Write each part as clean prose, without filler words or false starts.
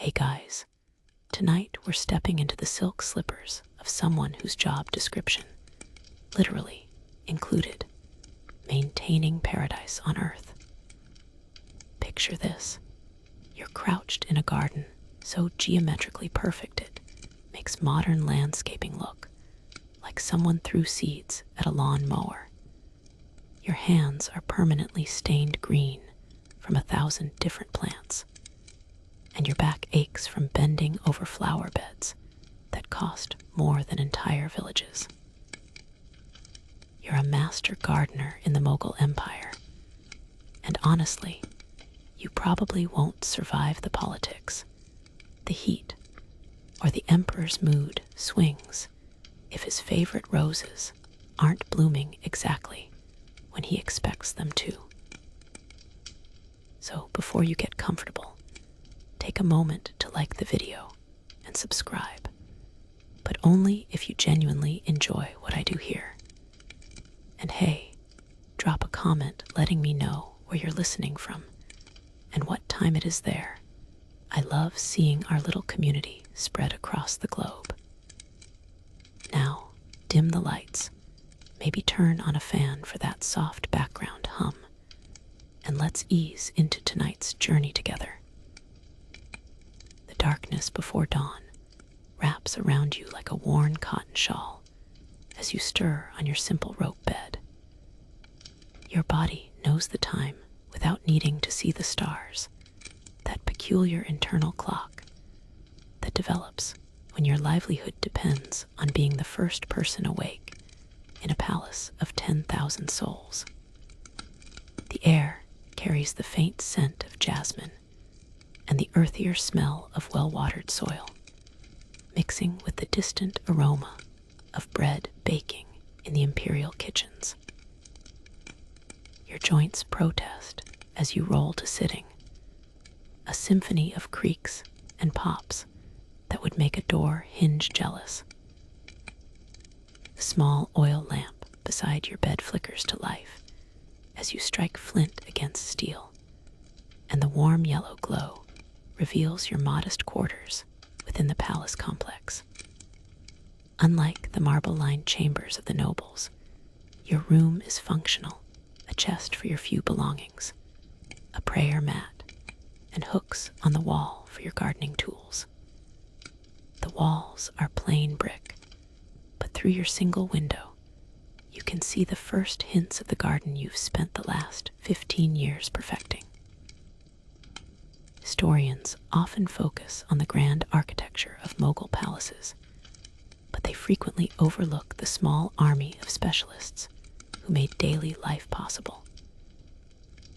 Hey guys, tonight we're stepping into the silk slippers of someone whose job description, literally, included maintaining paradise on earth. Picture this. You're crouched in a garden so geometrically perfect it makes modern landscaping look like someone threw seeds at a lawn mower. Your hands are permanently stained green from 1,000 different plants, and your back aches from bending over flower beds that cost more than entire villages. You're a master gardener in the Mughal Empire, and honestly, you probably won't survive the politics, the heat, or the emperor's mood swings if his favorite roses aren't blooming exactly when he expects them to. So before you get comfortable, take a moment to like the video and subscribe, but only if you genuinely enjoy what I do here. And hey, drop a comment letting me know where you're listening from and what time it is there. I love seeing our little community spread across the globe. Now, dim the lights, maybe turn on a fan for that soft background hum, and let's ease into tonight's journey together. The darkness before dawn wraps around you like a worn cotton shawl as you stir on your simple rope bed. Your body knows the time without needing to see the stars, that peculiar internal clock that develops when your livelihood depends on being the first person awake in a palace of 10,000 souls. The air carries the faint scent of jasmine and the earthier smell of well-watered soil, mixing with the distant aroma of bread baking in the imperial kitchens. Your joints protest as you roll to sitting, a symphony of creaks and pops that would make a door hinge jealous. The small oil lamp beside your bed flickers to life as you strike flint against steel, and the warm yellow glow reveals your modest quarters within the palace complex. Unlike the marble-lined chambers of the nobles, your room is functional, a chest for your few belongings, a prayer mat, and hooks on the wall for your gardening tools. The walls are plain brick, but through your single window, you can see the first hints of the garden you've spent the last 15 years perfecting. Historians often focus on the grand architecture of Mughal palaces, but they frequently overlook the small army of specialists who made daily life possible.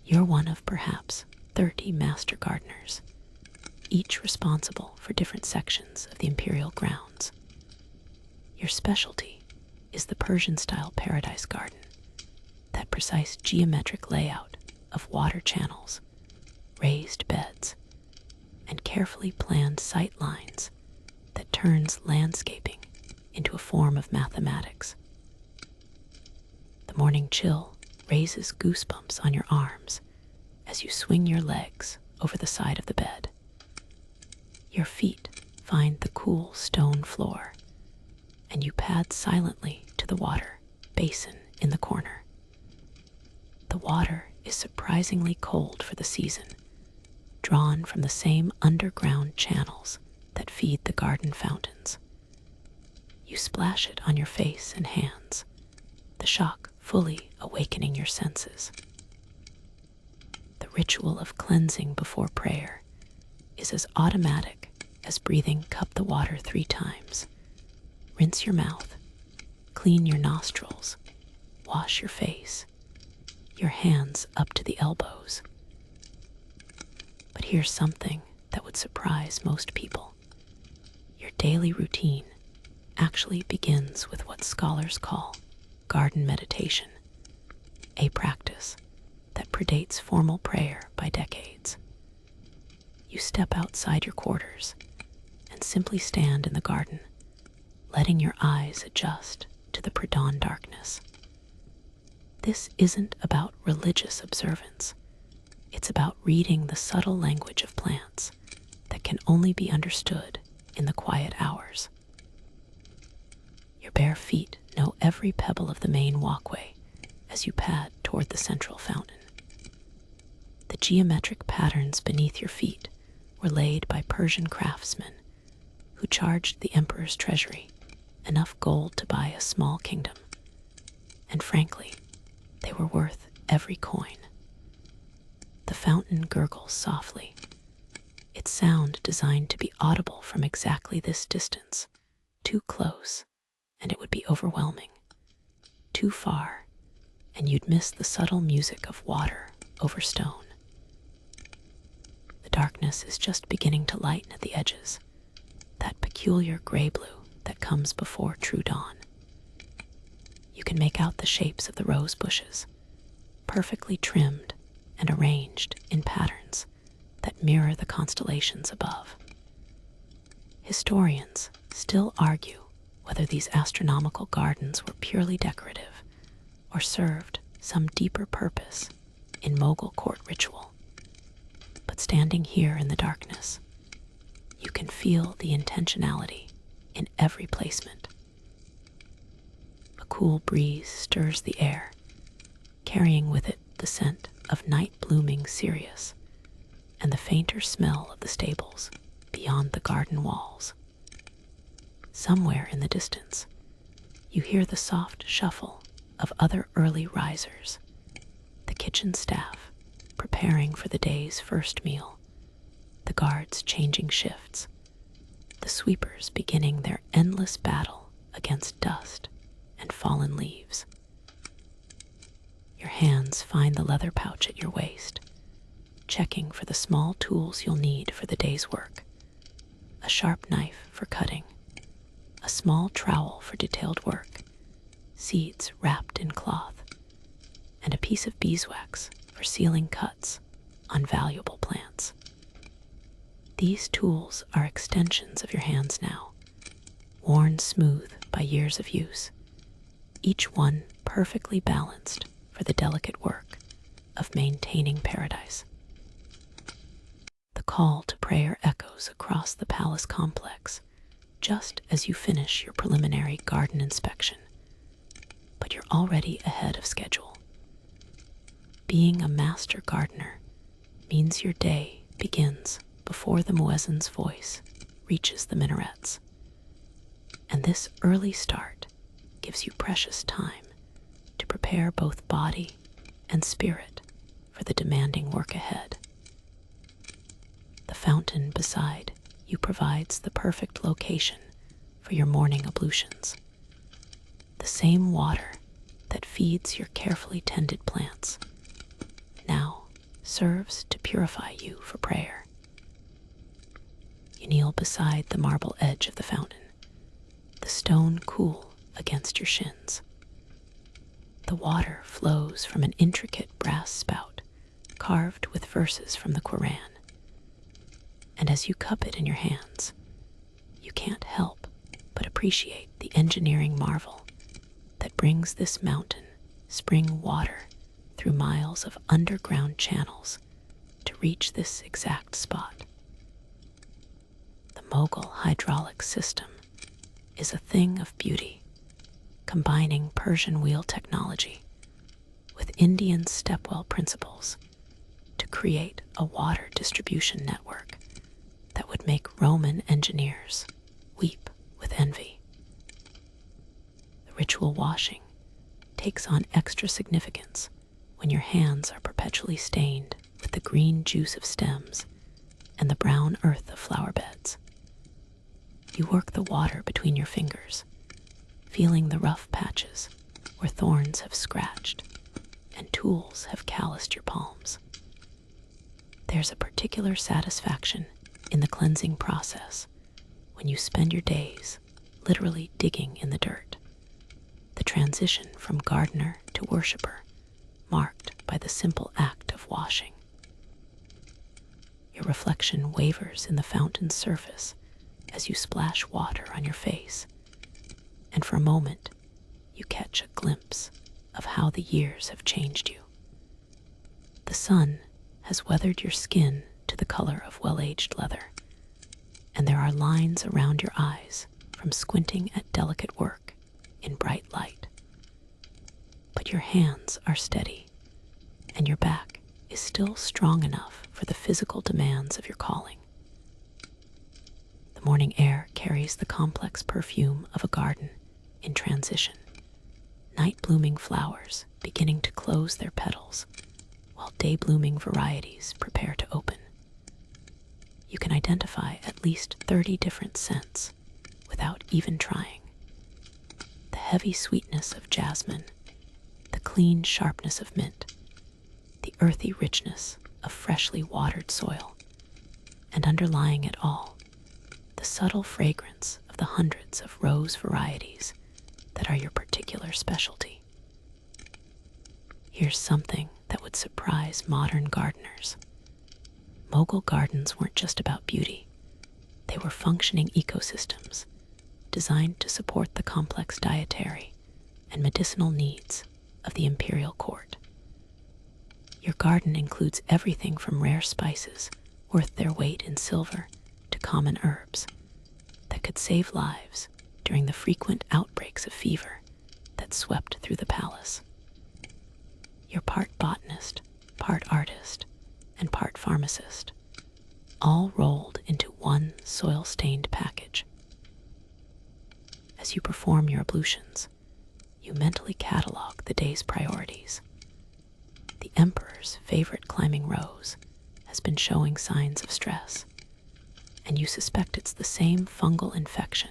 You're one of perhaps 30 master gardeners, each responsible for different sections of the imperial grounds. Your specialty is the Persian-style paradise garden, that precise geometric layout of water channels, raised beds, and carefully planned sight lines that turns landscaping into a form of mathematics. The morning chill raises goosebumps on your arms as you swing your legs over the side of the bed. Your feet find the cool stone floor, and you pad silently to the water basin in the corner. The water is surprisingly cold for the season, drawn from the same underground channels that feed the garden fountains. You splash it on your face and hands, the shock fully awakening your senses. The ritual of cleansing before prayer is as automatic as breathing cup the water 3 times. Rinse your mouth, clean your nostrils, wash your face, your hands up to the elbows. But here's something that would surprise most people. Your daily routine actually begins with what scholars call garden meditation, a practice that predates formal prayer by decades. You step outside your quarters and simply stand in the garden, letting your eyes adjust to the pre-dawn darkness. This isn't about religious observance. It's about reading the subtle language of plants that can only be understood in the quiet hours. Your bare feet know every pebble of the main walkway as you pad toward the central fountain. The geometric patterns beneath your feet were laid by Persian craftsmen who charged the emperor's treasury enough gold to buy a small kingdom. And frankly, they were worth every coin. The fountain gurgles softly, its sound designed to be audible from exactly this distance. Too close, and it would be overwhelming. Too far, and you'd miss the subtle music of water over stone. The darkness is just beginning to lighten at the edges, that peculiar gray-blue that comes before true dawn. You can make out the shapes of the rose bushes, perfectly trimmed and arranged in patterns that mirror the constellations above. Historians still argue whether these astronomical gardens were purely decorative or served some deeper purpose in Mughal court ritual. But standing here in the darkness, you can feel the intentionality in every placement. A cool breeze stirs the air, carrying with it the scent of night-blooming cereus and the fainter smell of the stables beyond the garden walls. Somewhere in the distance, you hear the soft shuffle of other early risers, the kitchen staff preparing for the day's first meal, the guards changing shifts, the sweepers beginning their endless battle against dust and fallen leaves. Your hands find the leather pouch at your waist, checking for the small tools you'll need for the day's work. A sharp knife for cutting, a small trowel for detailed work, seeds wrapped in cloth, and a piece of beeswax for sealing cuts on valuable plants. These tools are extensions of your hands now, worn smooth by years of use, each one perfectly balanced for the delicate work of maintaining paradise. The call to prayer echoes across the palace complex just as you finish your preliminary garden inspection, but you're already ahead of schedule. Being a master gardener means your day begins before the muezzin's voice reaches the minarets, and this early start gives you precious time to prepare both body and spirit for the demanding work ahead. The fountain beside you provides the perfect location for your morning ablutions. The same water that feeds your carefully tended plants now serves to purify you for prayer. You kneel beside the marble edge of the fountain, the stone cool against your shins. The water flows from an intricate brass spout carved with verses from the Quran. And as you cup it in your hands, you can't help but appreciate the engineering marvel that brings this mountain spring water through miles of underground channels to reach this exact spot. The Mughal hydraulic system is a thing of beauty, combining Persian wheel technology with Indian stepwell principles to create a water distribution network that would make Roman engineers weep with envy. The ritual washing takes on extra significance when your hands are perpetually stained with the green juice of stems and the brown earth of flower beds. You work the water between your fingers, feeling the rough patches where thorns have scratched and tools have calloused your palms. There's a particular satisfaction in the cleansing process when you spend your days literally digging in the dirt. The transition from gardener to worshipper, marked by the simple act of washing. Your reflection wavers in the fountain's surface as you splash water on your face, and for a moment you catch a glimpse of how the years have changed you. The sun has weathered your skin to the color of well-aged leather, and there are lines around your eyes from squinting at delicate work in bright light. But your hands are steady, and your back is still strong enough for the physical demands of your calling. The morning air carries the complex perfume of a garden in transition, night-blooming flowers beginning to close their petals, while day-blooming varieties prepare to open. You can identify at least 30 different scents without even trying. The heavy sweetness of jasmine, the clean sharpness of mint, the earthy richness of freshly watered soil, and underlying it all, the subtle fragrance of the hundreds of rose varieties that are your particular specialty. Here's something that would surprise modern gardeners. Mughal gardens weren't just about beauty. They were functioning ecosystems designed to support the complex dietary and medicinal needs of the imperial court. Your garden includes everything from rare spices worth their weight in silver to common herbs that could save lives during the frequent outbreaks of fever that swept through the palace. You're part botanist, part artist, and part pharmacist, all rolled into one soil-stained package. As you perform your ablutions, you mentally catalog the day's priorities. The emperor's favorite climbing rose has been showing signs of stress, and you suspect it's the same fungal infection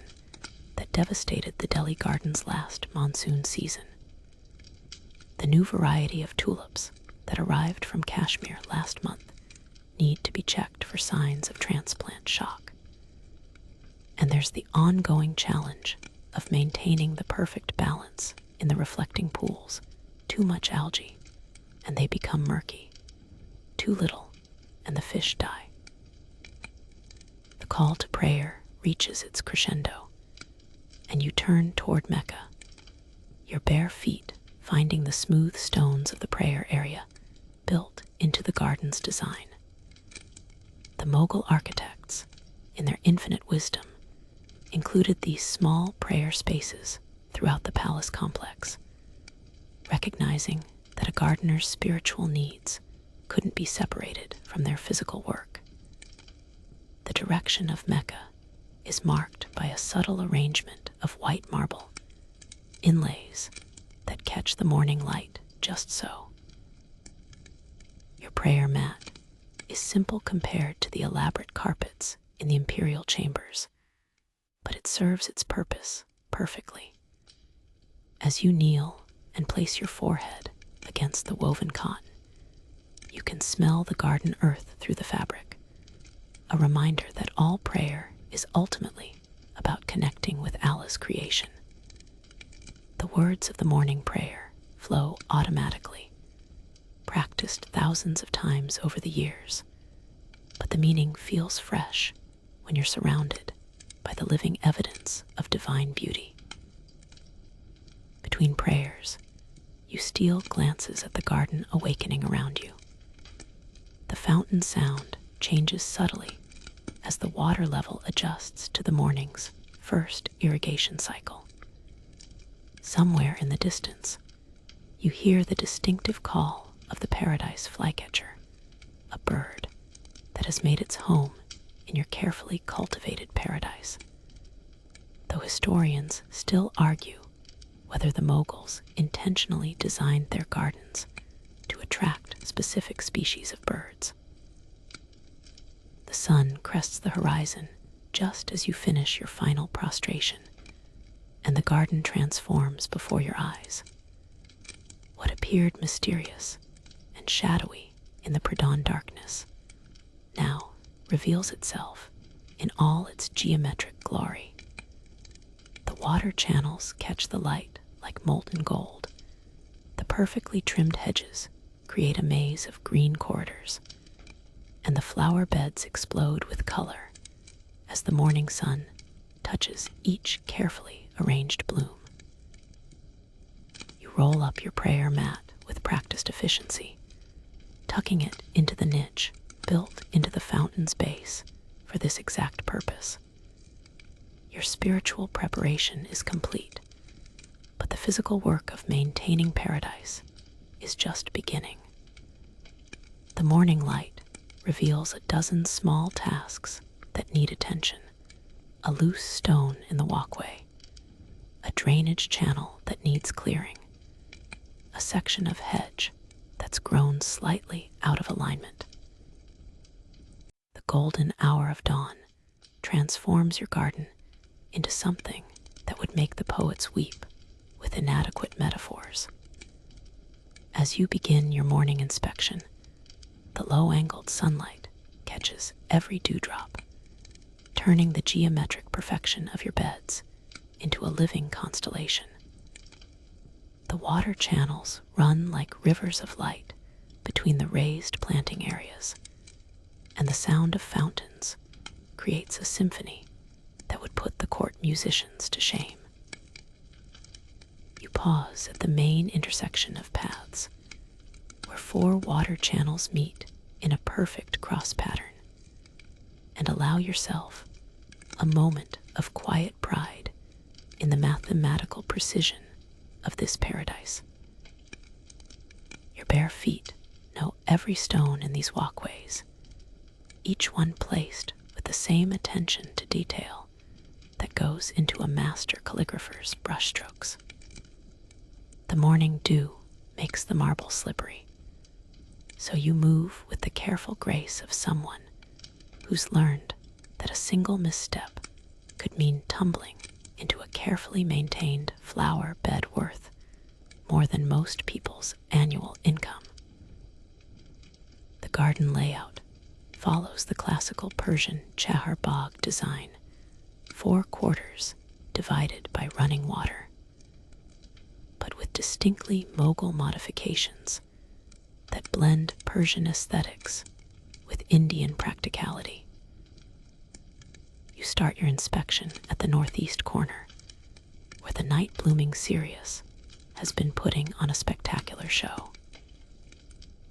that devastated the Delhi gardens last monsoon season. The new variety of tulips that arrived from Kashmir last month need to be checked for signs of transplant shock. And there's the ongoing challenge of maintaining the perfect balance in the reflecting pools. Too much algae, and they become murky. Too little, and the fish die. The call to prayer reaches its crescendo, and you turn toward Mecca, your bare feet finding the smooth stones of the prayer area built into the garden's design. The Mughal architects, in their infinite wisdom, included these small prayer spaces throughout the palace complex, recognizing that a gardener's spiritual needs couldn't be separated from their physical work. The direction of Mecca is marked by a subtle arrangement of white marble, inlays that catch the morning light just so. Your prayer mat is simple compared to the elaborate carpets in the imperial chambers, but it serves its purpose perfectly. As you kneel and place your forehead against the woven cotton, you can smell the garden earth through the fabric, a reminder that all prayer is ultimately about connecting with Allah's creation. The words of the morning prayer flow automatically, practiced thousands of times over the years, but the meaning feels fresh when you're surrounded by the living evidence of divine beauty. Between prayers, you steal glances at the garden awakening around you. The fountain sound changes subtly as the water level adjusts to the morning's first irrigation cycle. Somewhere in the distance, you hear the distinctive call of the paradise flycatcher, a bird that has made its home in your carefully cultivated paradise. Though historians still argue whether the Mughals intentionally designed their gardens to attract specific species of birds. The sun crests the horizon just as you finish your final prostration, and the garden transforms before your eyes. What appeared mysterious and shadowy in the pre-dawn darkness now reveals itself in all its geometric glory. The water channels catch the light like molten gold. The perfectly trimmed hedges create a maze of green corridors, and the flower beds explode with color as the morning sun touches each carefully arranged bloom. You roll up your prayer mat with practiced efficiency, tucking it into the niche built into the fountain's base for this exact purpose. Your spiritual preparation is complete, but the physical work of maintaining paradise is just beginning. The morning light reveals a dozen small tasks that need attention: a loose stone in the walkway, a drainage channel that needs clearing, a section of hedge that's grown slightly out of alignment. The golden hour of dawn transforms your garden into something that would make the poets weep with inadequate metaphors. As you begin your morning inspection, the low-angled sunlight catches every dewdrop, turning the geometric perfection of your beds into a living constellation. The water channels run like rivers of light between the raised planting areas, and the sound of fountains creates a symphony that would put the court musicians to shame. You pause at the main intersection of paths, where 4 water channels meet in a perfect cross pattern, and allow yourself a moment of quiet pride in the mathematical precision of this paradise. Your bare feet know every stone in these walkways, each one placed with the same attention to detail that goes into a master calligrapher's brushstrokes. The morning dew makes the marble slippery, so you move with the careful grace of someone who's learned that a single misstep could mean tumbling into a carefully maintained flower bed worth more than most people's annual income. The garden layout follows the classical Persian Chahar Bagh design, 4 quarters divided by running water, but with distinctly Mughal modifications that blend Persian aesthetics with Indian practicality. You start your inspection at the northeast corner, where the night-blooming cereus has been putting on a spectacular show.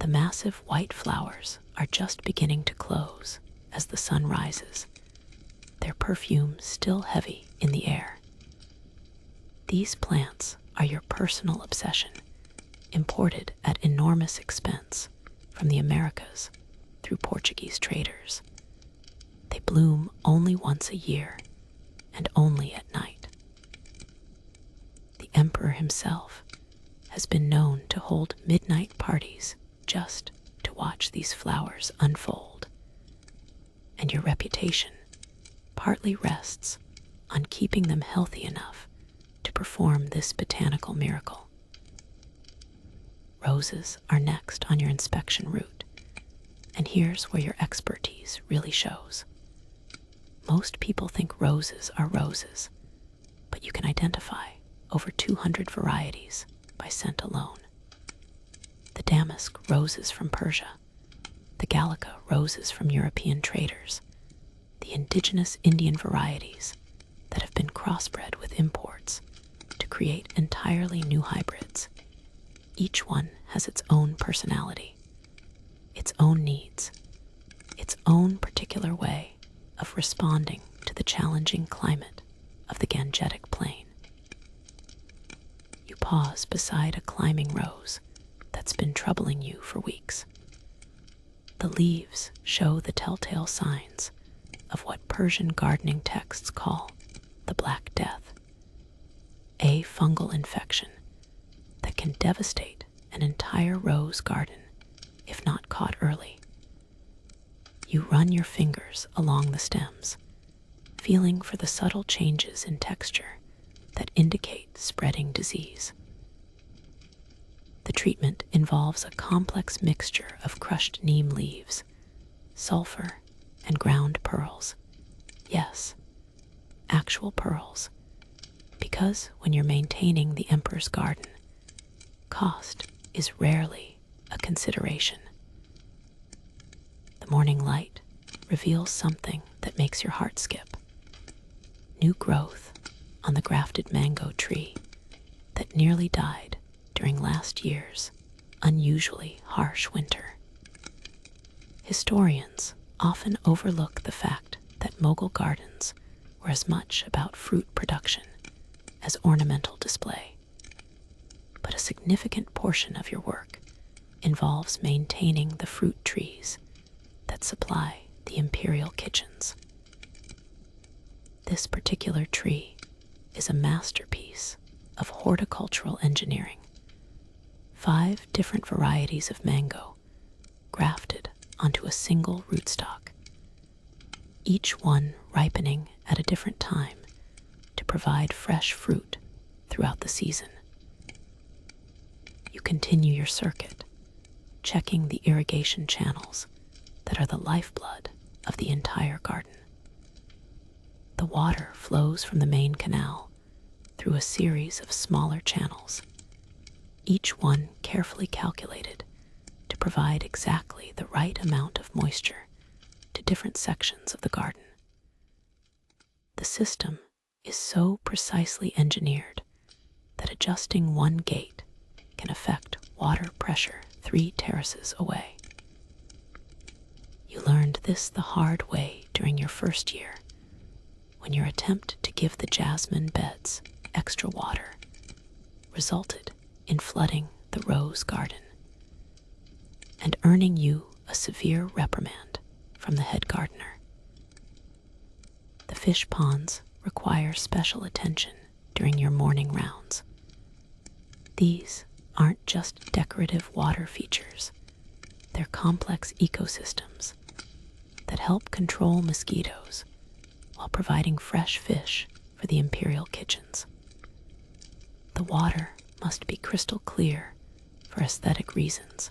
The massive white flowers are just beginning to close as the sun rises, their perfume still heavy in the air. These plants are your personal obsession, imported at enormous expense from the Americas through Portuguese traders. They bloom only once a year and only at night. The emperor himself has been known to hold midnight parties just to watch these flowers unfold, and your reputation partly rests on keeping them healthy enough to perform this botanical miracle. Roses are next on your inspection route, and here's where your expertise really shows. Most people think roses are roses, but you can identify over 200 varieties by scent alone. The damask roses from Persia, the Gallica roses from European traders, the indigenous Indian varieties that have been crossbred with imports to create entirely new hybrids. Each one has its own personality, its own needs, its own particular way of responding to the challenging climate of the Gangetic Plain. You pause beside a climbing rose that's been troubling you for weeks. The leaves show the telltale signs of what Persian gardening texts call the Black Death, a fungal infection that can devastate an entire rose garden if not caught early. You run your fingers along the stems, feeling for the subtle changes in texture that indicate spreading disease. The treatment involves a complex mixture of crushed neem leaves, sulfur, and ground pearls. Yes, actual pearls, because when you're maintaining the emperor's garden, cost is rarely a consideration. The morning light reveals something that makes your heart skip. New growth on the grafted mango tree that nearly died during last year's unusually harsh winter. Historians often overlook the fact that Mughal gardens were as much about fruit production as ornamental display. But a significant portion of your work involves maintaining the fruit trees that supply the imperial kitchens. This particular tree is a masterpiece of horticultural engineering. 5 different varieties of mango grafted onto a single rootstock, each one ripening at a different time to provide fresh fruit throughout the season. You continue your circuit, checking the irrigation channels that are the lifeblood of the entire garden. The water flows from the main canal through a series of smaller channels, each one carefully calculated to provide exactly the right amount of moisture to different sections of the garden. The system is so precisely engineered that adjusting one gate can affect water pressure 3 terraces away. You learned this the hard way during your first year, when your attempt to give the jasmine beds extra water resulted in flooding the rose garden and earning you a severe reprimand from the head gardener. The fish ponds require special attention during your morning rounds. These aren't just decorative water features, they're complex ecosystems that help control mosquitoes while providing fresh fish for the imperial kitchens. The water must be crystal clear for aesthetic reasons,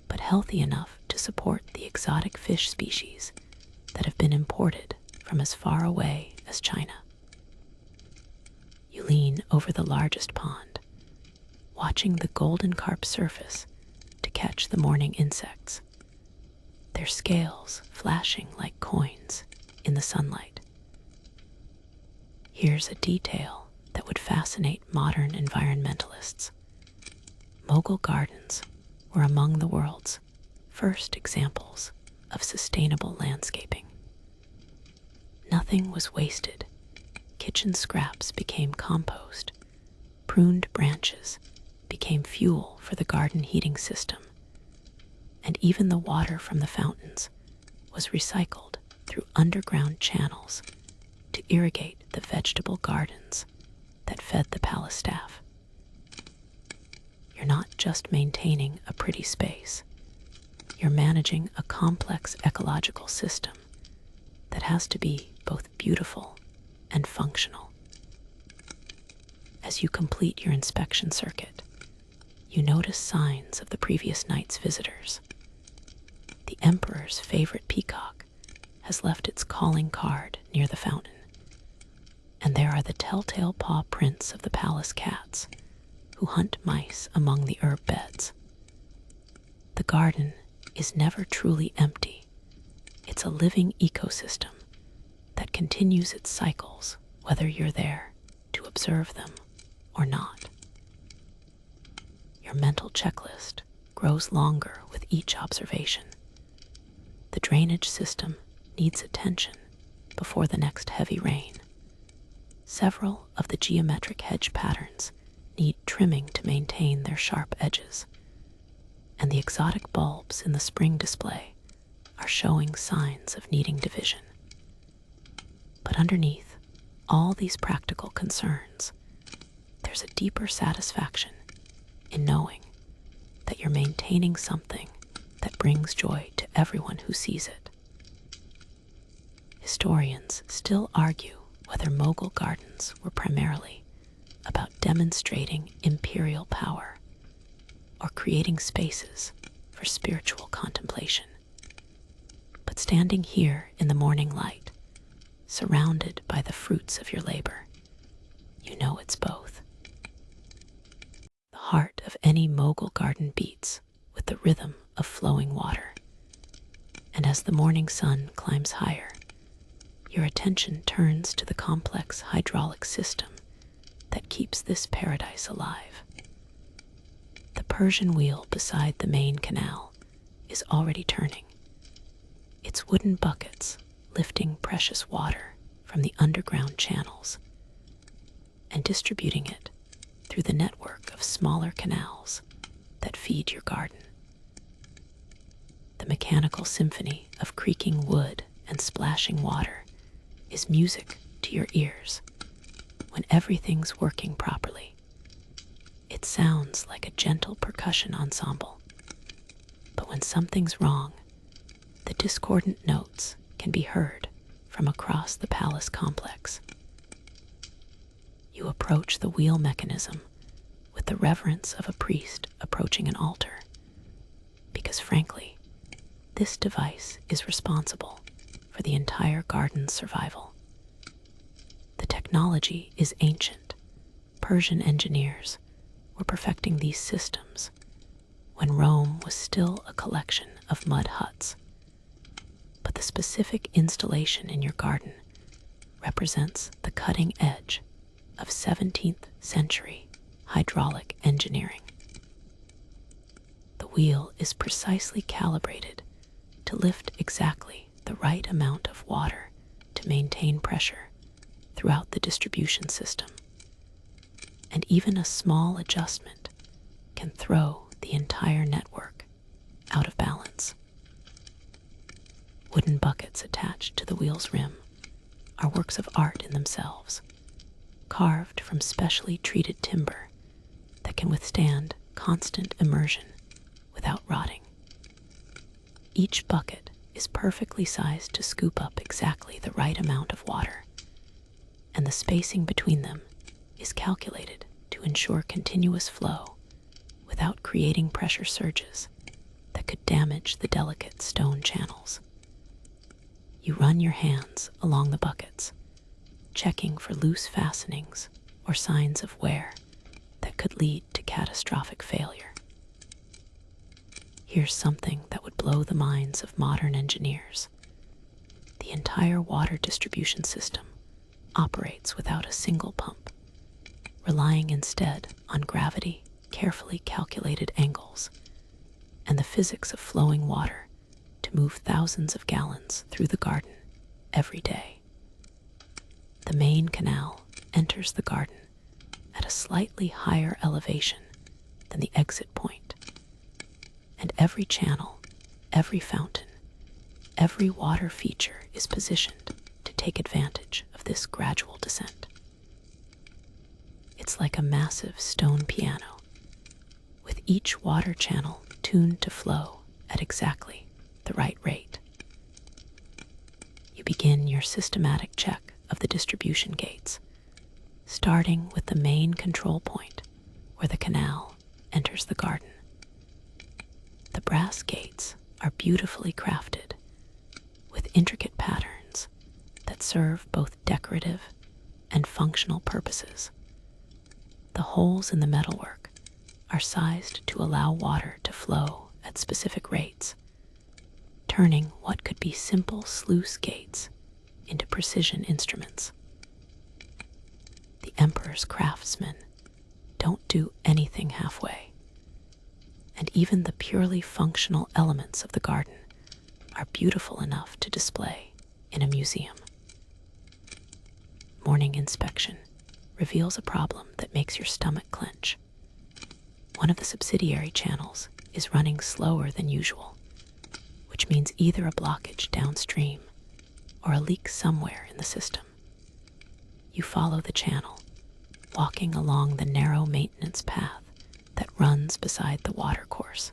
but healthy enough to support the exotic fish species that have been imported from as far away as China. You lean over the largest pond, watching the golden carp surface to catch the morning insects, their scales flashing like coins in the sunlight. Here's a detail that would fascinate modern environmentalists. Mughal gardens were among the world's first examples of sustainable landscaping. Nothing was wasted. Kitchen scraps became compost. Pruned branches became fuel for the garden heating system. And even the water from the fountains was recycled through underground channels to irrigate the vegetable gardens that fed the palace staff. You're not just maintaining a pretty space. You're managing a complex ecological system that has to be both beautiful and functional. As you complete your inspection circuit, you notice signs of the previous night's visitors. The emperor's favorite peacock has left its calling card near the fountain, and there are the telltale paw prints of the palace cats who hunt mice among the herb beds. The garden is never truly empty. It's a living ecosystem that continues its cycles whether you're there to observe them or not. Your mental checklist grows longer with each observation. The drainage system needs attention before the next heavy rain. Several of the geometric hedge patterns need trimming to maintain their sharp edges, and the exotic bulbs in the spring display are showing signs of needing division. But underneath all these practical concerns, there's a deeper satisfaction in knowing that you're maintaining something that brings joy to everyone who sees it. Historians still argue whether Mughal gardens were primarily about demonstrating imperial power or creating spaces for spiritual contemplation. But standing here in the morning light, surrounded by the fruits of your labor, you know it's both. The heart of any Mughal garden beats with the rhythm of flowing water, and as the morning sun climbs higher, your attention turns to the complex hydraulic system that keeps this paradise alive. The Persian wheel beside the main canal is already turning, its wooden buckets lifting precious water from the underground channels and distributing it through the network of smaller canals that feed your garden. The mechanical symphony of creaking wood and splashing water is music to your ears when everything's working properly. It sounds like a gentle percussion ensemble, but when something's wrong, the discordant notes can be heard from across the palace complex. You approach the wheel mechanism with the reverence of a priest approaching an altar, because frankly, this device is responsible for the entire garden's survival. The technology is ancient. Persian engineers were perfecting these systems when Rome was still a collection of mud huts. But the specific installation in your garden represents the cutting edge of 17th century hydraulic engineering. The wheel is precisely calibrated to lift exactly the right amount of water to maintain pressure throughout the distribution system. And even a small adjustment can throw the entire network out of balance. Wooden buckets attached to the wheel's rim are works of art in themselves, carved from specially treated timber that can withstand constant immersion without rotting. Each bucket is perfectly sized to scoop up exactly the right amount of water, and the spacing between them is calculated to ensure continuous flow without creating pressure surges that could damage the delicate stone channels. You run your hands along the buckets, checking for loose fastenings or signs of wear that could lead to catastrophic failure. Here's something that would blow the minds of modern engineers. The entire water distribution system operates without a single pump, relying instead on gravity, carefully calculated angles, and the physics of flowing water to move thousands of gallons through the garden every day. The main canal enters the garden at a slightly higher elevation than the exit point, and every channel, every fountain, every water feature is positioned to take advantage of this gradual descent. It's like a massive stone piano, with each water channel tuned to flow at exactly the right rate. You begin your systematic check of the distribution gates, starting with the main control point where the canal enters the garden. The brass gates are beautifully crafted with intricate patterns that serve both decorative and functional purposes. The holes in the metalwork are sized to allow water to flow at specific rates, turning what could be simple sluice gates into precision instruments. The emperor's craftsmen don't do anything halfway, and even the purely functional elements of the garden are beautiful enough to display in a museum. Morning inspection reveals a problem that makes your stomach clench. One of the subsidiary channels is running slower than usual, which means either a blockage downstream or a leak somewhere in the system. You follow the channel, walking along the narrow maintenance path that runs beside the watercourse.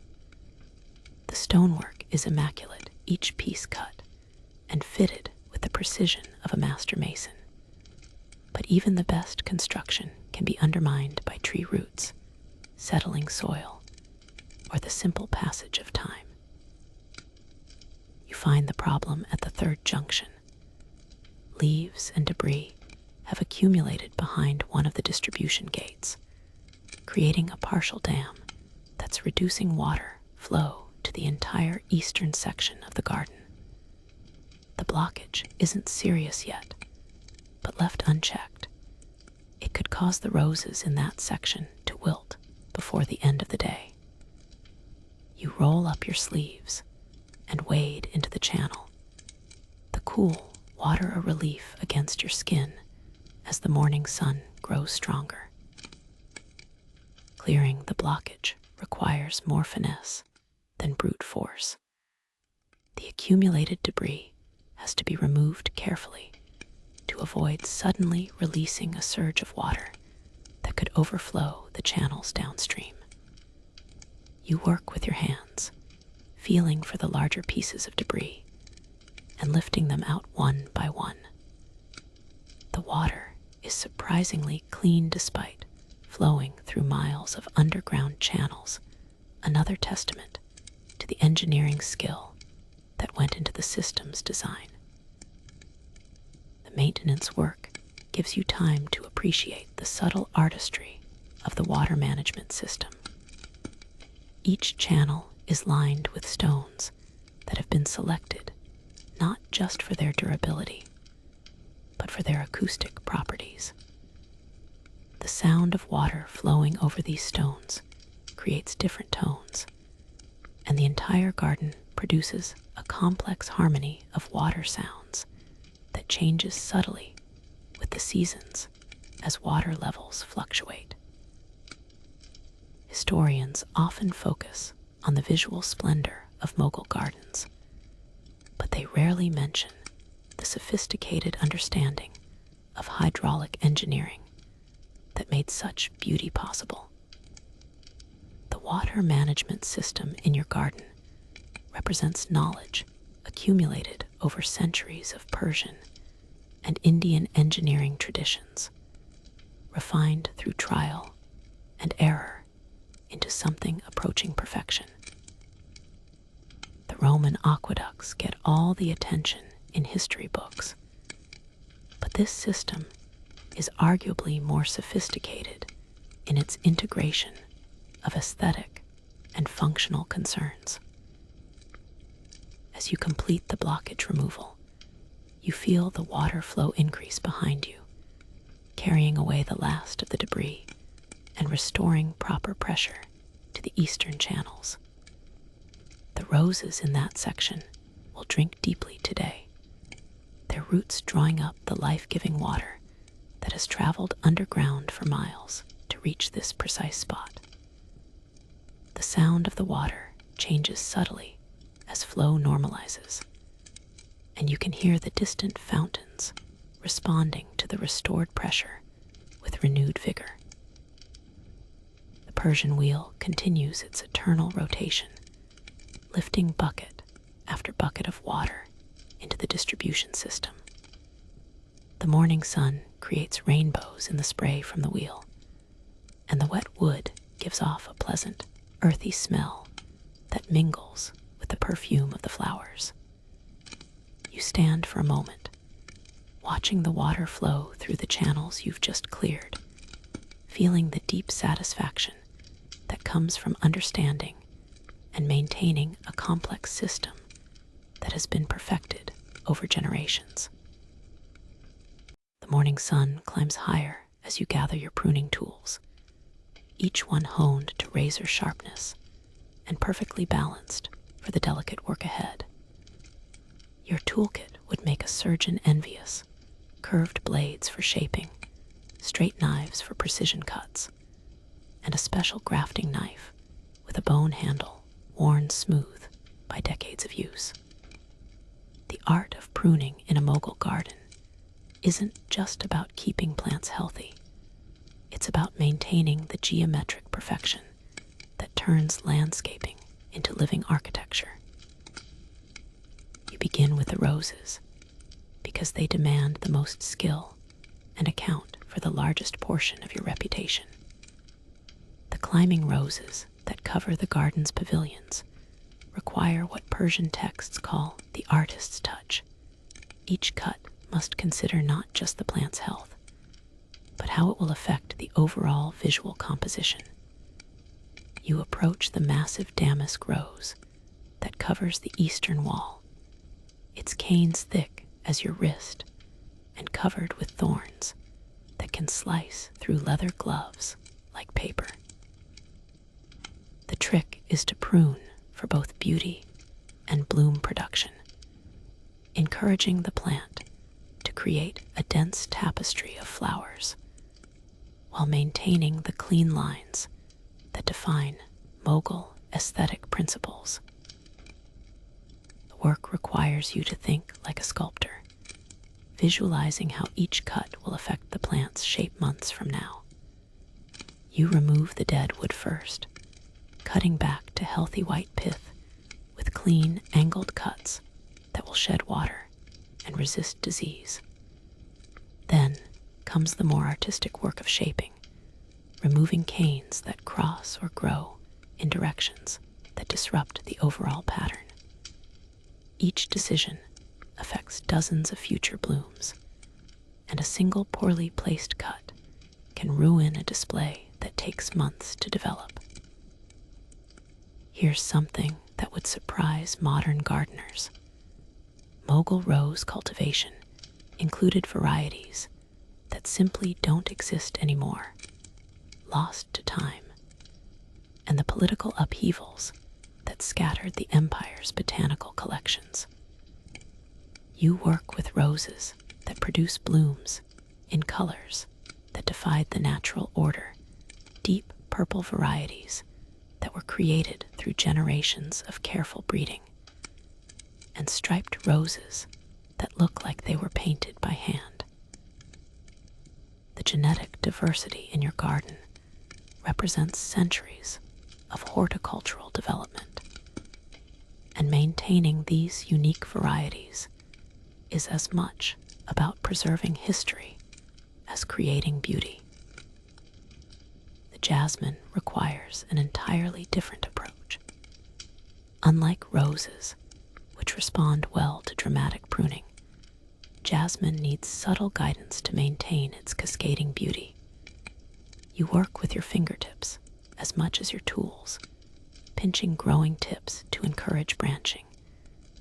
The stonework is immaculate, each piece cut and fitted with the precision of a master mason. But even the best construction can be undermined by tree roots, settling soil, or the simple passage of time. You find the problem at the third junction. Leaves and debris have accumulated behind one of the distribution gates, creating a partial dam that's reducing water flow to the entire eastern section of the garden. The blockage isn't serious yet, but left unchecked, it could cause the roses in that section to wilt before the end of the day. You roll up your sleeves and wade into the channel. The cool, water a relief against your skin as the morning sun grows stronger. Clearing the blockage requires more finesse than brute force. The accumulated debris has to be removed carefully to avoid suddenly releasing a surge of water that could overflow the channels downstream. You work with your hands, feeling for the larger pieces of debris and lifting them out one by one. The water is surprisingly clean despite flowing through miles of underground channels, another testament to the engineering skill that went into the system's design. The maintenance work gives you time to appreciate the subtle artistry of the water management system. Each channel is lined with stones that have been selected not just for their durability, but for their acoustic properties. The sound of water flowing over these stones creates different tones, and the entire garden produces a complex harmony of water sounds that changes subtly with the seasons as water levels fluctuate. Historians often focus on the visual splendor of Mughal gardens, but they rarely mention the sophisticated understanding of hydraulic engineering that made such beauty possible. The water management system in your garden represents knowledge accumulated over centuries of Persian and Indian engineering traditions, refined through trial and error into something approaching perfection. The Roman aqueducts get all the attention in history books, but this system is arguably more sophisticated in its integration of aesthetic and functional concerns. As you complete the blockage removal, you feel the water flow increase behind you, carrying away the last of the debris and restoring proper pressure to the eastern channels. The roses in that section will drink deeply today, their roots drawing up the life-giving water that has traveled underground for miles to reach this precise spot. The sound of the water changes subtly as flow normalizes, and you can hear the distant fountains responding to the restored pressure with renewed vigor. The Persian wheel continues its eternal rotation, lifting bucket after bucket of water into the distribution system. The morning sun creates rainbows in the spray from the wheel, and the wet wood gives off a pleasant, earthy smell that mingles with the perfume of the flowers. You stand for a moment, watching the water flow through the channels you've just cleared, feeling the deep satisfaction that comes from understanding and maintaining a complex system that has been perfected over generations. The morning sun climbs higher as you gather your pruning tools, each one honed to razor sharpness and perfectly balanced for the delicate work ahead. Your toolkit would make a surgeon envious: curved blades for shaping, straight knives for precision cuts, and a special grafting knife with a bone handle worn smooth by decades of use. The art of pruning in a Mughal garden isn't just about keeping plants healthy. It's about maintaining the geometric perfection that turns landscaping into living architecture. You begin with the roses because they demand the most skill and account for the largest portion of your reputation. The climbing roses that cover the garden's pavilions require what Persian texts call the artist's touch. Each cut must consider not just the plant's health, but how it will affect the overall visual composition. You approach the massive damask rose that covers the eastern wall, its canes thick as your wrist and covered with thorns that can slice through leather gloves like paper. The trick is to prune for both beauty and bloom production, encouraging the plant create a dense tapestry of flowers while maintaining the clean lines that define Mughal aesthetic principles. The work requires you to think like a sculptor, visualizing how each cut will affect the plant's shape months from now. You remove the dead wood first, cutting back to healthy white pith with clean, angled cuts that will shed water and resist disease. Then comes the more artistic work of shaping, removing canes that cross or grow in directions that disrupt the overall pattern. Each decision affects dozens of future blooms, and a single poorly placed cut can ruin a display that takes months to develop. Here's something that would surprise modern gardeners. Mughal rose cultivation included varieties that simply don't exist anymore, lost to time, and the political upheavals that scattered the empire's botanical collections. You work with roses that produce blooms in colors that defied the natural order, deep purple varieties that were created through generations of careful breeding, and striped roses that look like they were painted by hand. The genetic diversity in your garden represents centuries of horticultural development, and maintaining these unique varieties is as much about preserving history as creating beauty. The jasmine requires an entirely different approach. Unlike roses, which respond well to dramatic pruning, jasmine needs subtle guidance to maintain its cascading beauty. You work with your fingertips as much as your tools, pinching growing tips to encourage branching,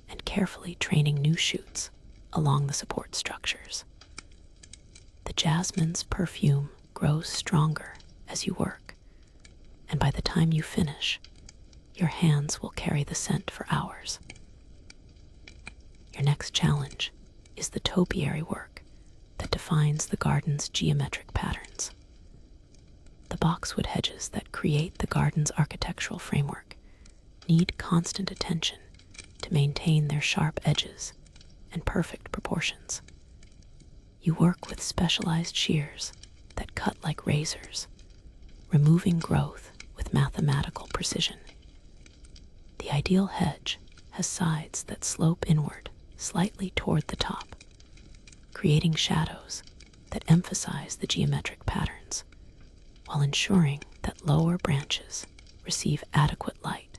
and carefully training new shoots along the support structures. The jasmine's perfume grows stronger as you work, and by the time you finish, your hands will carry the scent for hours. Your next challenge is the topiary work that defines the garden's geometric patterns. The boxwood hedges that create the garden's architectural framework need constant attention to maintain their sharp edges and perfect proportions. You work with specialized shears that cut like razors, removing growth with mathematical precision. The ideal hedge has sides that slope inward slightly toward the top, creating shadows that emphasize the geometric patterns, while ensuring that lower branches receive adequate light.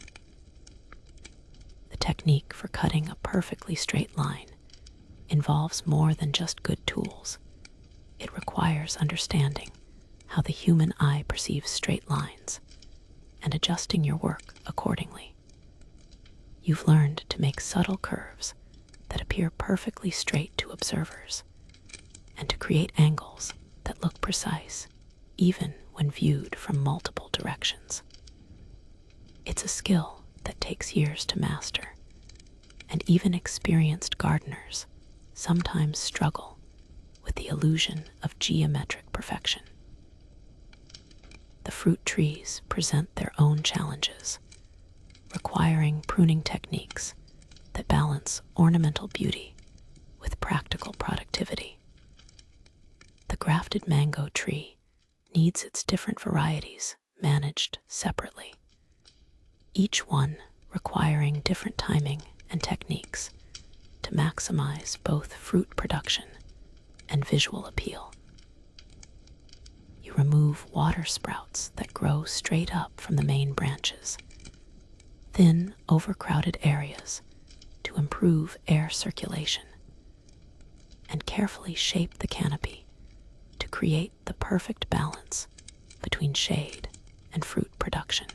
The technique for cutting a perfectly straight line involves more than just good tools. It requires understanding how the human eye perceives straight lines and adjusting your work accordingly. You've learned to make subtle curves that appear perfectly straight to observers, and to create angles that look precise even when viewed from multiple directions. It's a skill that takes years to master, and even experienced gardeners sometimes struggle with the illusion of geometric perfection. The fruit trees present their own challenges, requiring pruning techniques that balance ornamental beauty with practical productivity. The grafted mango tree needs its different varieties managed separately, each one requiring different timing and techniques to maximize both fruit production and visual appeal. You remove water sprouts that grow straight up from the main branches, thin, overcrowded areas to improve air circulation, and carefully shape the canopy to create the perfect balance between shade and fruit production.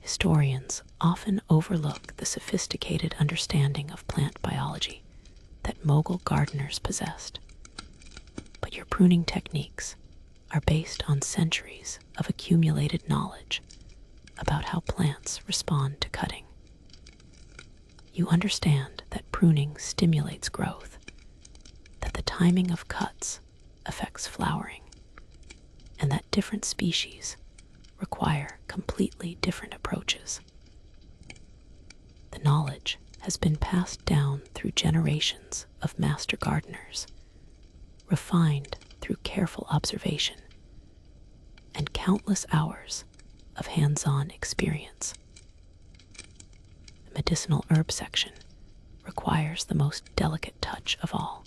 Historians often overlook the sophisticated understanding of plant biology that Mughal gardeners possessed, but your pruning techniques are based on centuries of accumulated knowledge about how plants respond to cutting. You understand that pruning stimulates growth, timing of cuts affects flowering, and that different species require completely different approaches. The knowledge has been passed down through generations of master gardeners, refined through careful observation and countless hours of hands-on experience. The medicinal herb section requires the most delicate touch of all.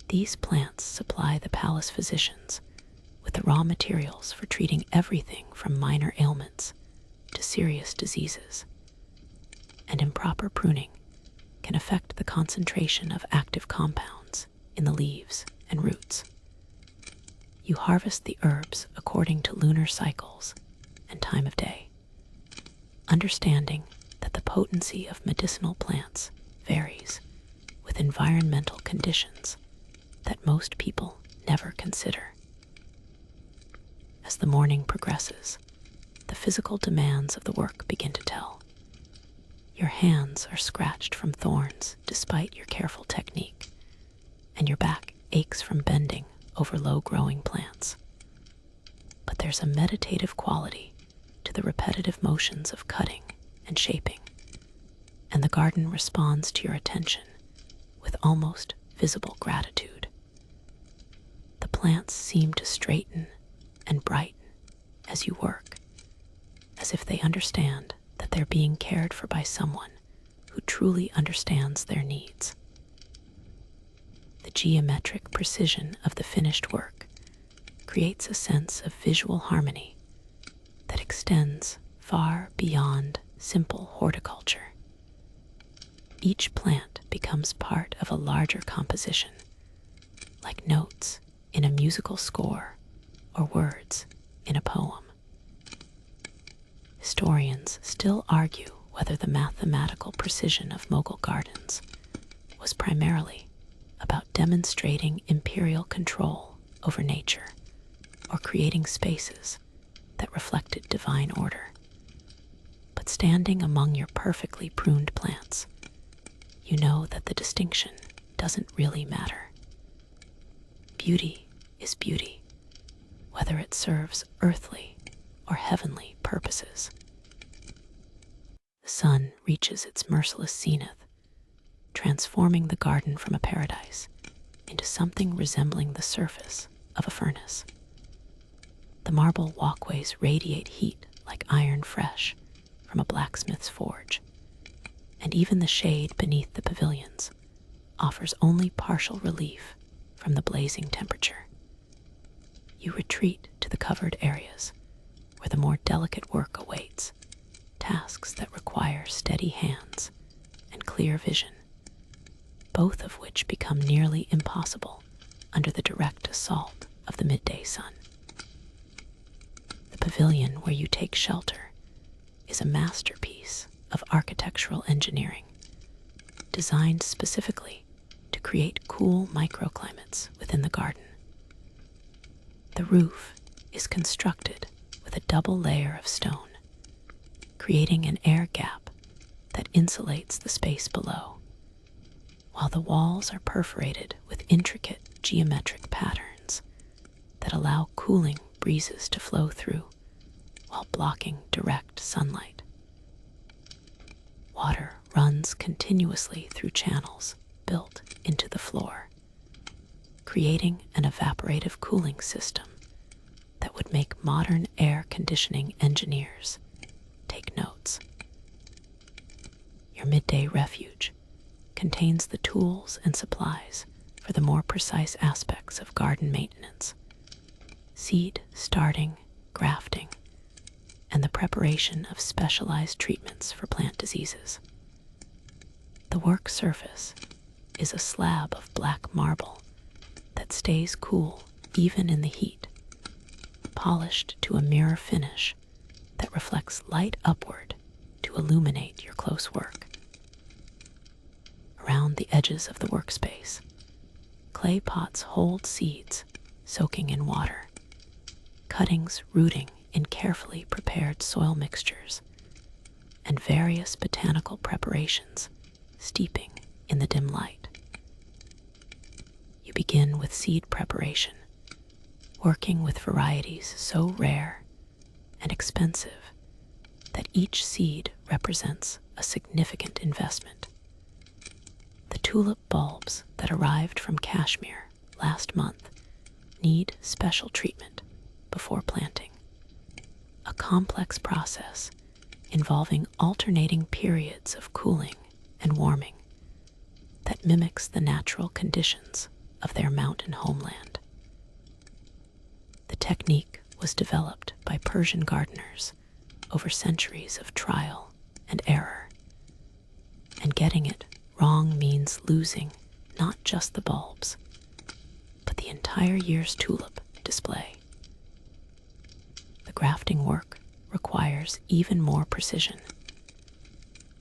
These plants supply the palace physicians with the raw materials for treating everything from minor ailments to serious diseases, and improper pruning can affect the concentration of active compounds in the leaves and roots. You harvest the herbs according to lunar cycles and time of day, understanding that the potency of medicinal plants varies with environmental conditions that most people never consider. As the morning progresses, the physical demands of the work begin to tell. Your hands are scratched from thorns despite your careful technique, and your back aches from bending over low-growing plants. But there's a meditative quality to the repetitive motions of cutting and shaping, and the garden responds to your attention with almost visible gratitude. The plants seem to straighten and brighten as you work, as if they understand that they're being cared for by someone who truly understands their needs. The geometric precision of the finished work creates a sense of visual harmony that extends far beyond simple horticulture. Each plant becomes part of a larger composition, like notes in a musical score or words in a poem. Historians still argue whether the mathematical precision of Mughal gardens was primarily about demonstrating imperial control over nature or creating spaces that reflected divine order. But standing among your perfectly pruned plants, you know that the distinction doesn't really matter. Beauty is beauty, whether it serves earthly or heavenly purposes. The sun reaches its merciless zenith, transforming the garden from a paradise into something resembling the surface of a furnace. The marble walkways radiate heat like iron fresh from a blacksmith's forge, and even the shade beneath the pavilions offers only partial relief from the blazing temperature. You retreat to the covered areas where the more delicate work awaits, tasks that require steady hands and clear vision, both of which become nearly impossible under the direct assault of the midday sun. The pavilion where you take shelter is a masterpiece of architectural engineering, designed specifically to create cool microclimates within the garden. The roof is constructed with a double layer of stone, creating an air gap that insulates the space below, while the walls are perforated with intricate geometric patterns that allow cooling breezes to flow through while blocking direct sunlight. Water runs continuously through channels built into the floor, creating an evaporative cooling system that would make modern air conditioning engineers take notes. Your midday refuge contains the tools and supplies for the more precise aspects of garden maintenance: seed starting, grafting, and the preparation of specialized treatments for plant diseases. The work surface is a slab of black marble that stays cool even in the heat, polished to a mirror finish that reflects light upward to illuminate your close work. Around the edges of the workspace, clay pots hold seeds soaking in water, cuttings rooting in carefully prepared soil mixtures, and various botanical preparations steeping in the dim light. You begin with seed preparation, working with varieties so rare and expensive that each seed represents a significant investment. The tulip bulbs that arrived from Kashmir last month need special treatment before planting, a complex process involving alternating periods of cooling and warming that mimics the natural conditions of their mountain homeland. The technique was developed by Persian gardeners over centuries of trial and error, and getting it wrong means losing not just the bulbs, but the entire year's tulip display. The grafting work requires even more precision.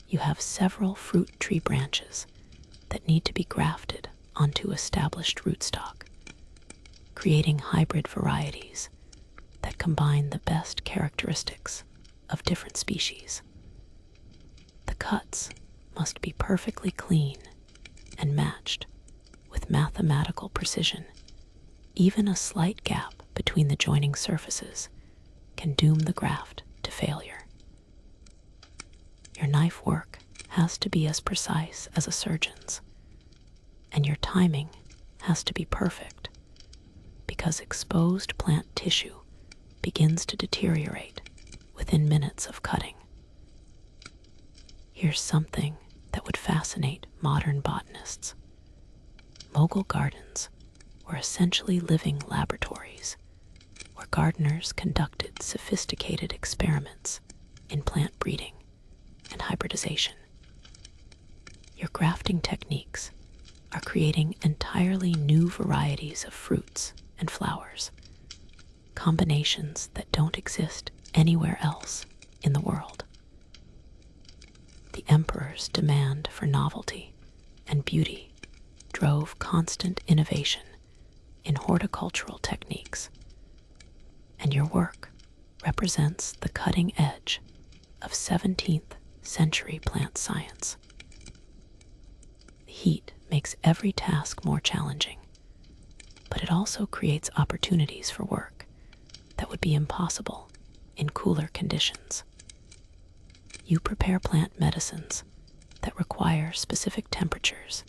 You have several fruit tree branches that need to be grafted onto established rootstock, creating hybrid varieties that combine the best characteristics of different species. The cuts must be perfectly clean and matched with mathematical precision. Even a slight gap between the joining surfaces can doom the graft to failure. Your knife work has to be as precise as a surgeon's, and your timing has to be perfect, because exposed plant tissue begins to deteriorate within minutes of cutting. Here's something that would fascinate modern botanists. Mughal gardens were essentially living laboratories where gardeners conducted sophisticated experiments in plant breeding and hybridization. Your grafting techniques are creating entirely new varieties of fruits and flowers, combinations that don't exist anywhere else in the world. The emperor's demand for novelty and beauty drove constant innovation in horticultural techniques, and your work represents the cutting edge of 17th century plant science. The heat makes every task more challenging, but it also creates opportunities for work that would be impossible in cooler conditions. You prepare plant medicines that require specific temperatures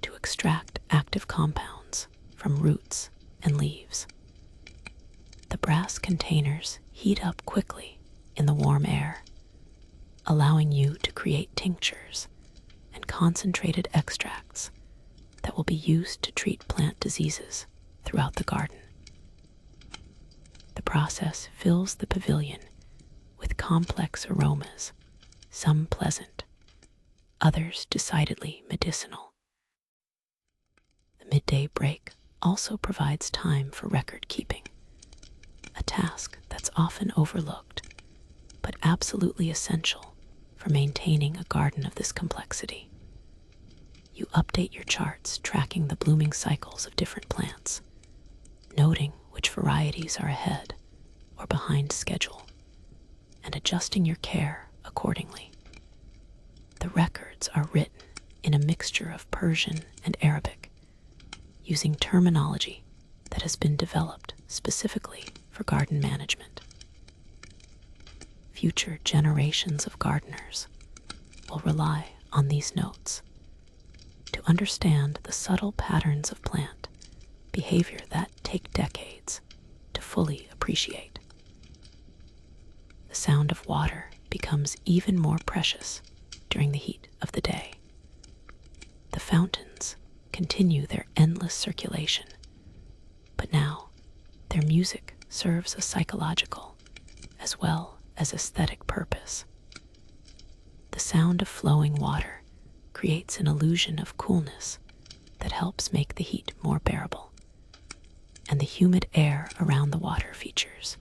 to extract active compounds from roots and leaves. The brass containers heat up quickly in the warm air, allowing you to create tinctures and concentrated extracts that will be used to treat plant diseases throughout the garden. The process fills the pavilion with complex aromas, some pleasant, others decidedly medicinal. The midday break also provides time for record keeping, a task that's often overlooked, but absolutely essential for maintaining a garden of this complexity. You update your charts tracking the blooming cycles of different plants, noting which varieties are ahead or behind schedule, and adjusting your care accordingly. The records are written in a mixture of Persian and Arabic, using terminology that has been developed specifically for garden management. Future generations of gardeners will rely on these notes to understand the subtle patterns of plant behavior that take decades to fully appreciate. The sound of water becomes even more precious during the heat of the day. The fountains continue their endless circulation, but now their music serves a psychological as well as aesthetic purpose. The sound of flowing water creates an illusion of coolness that helps make the heat more bearable, and the humid air around the water features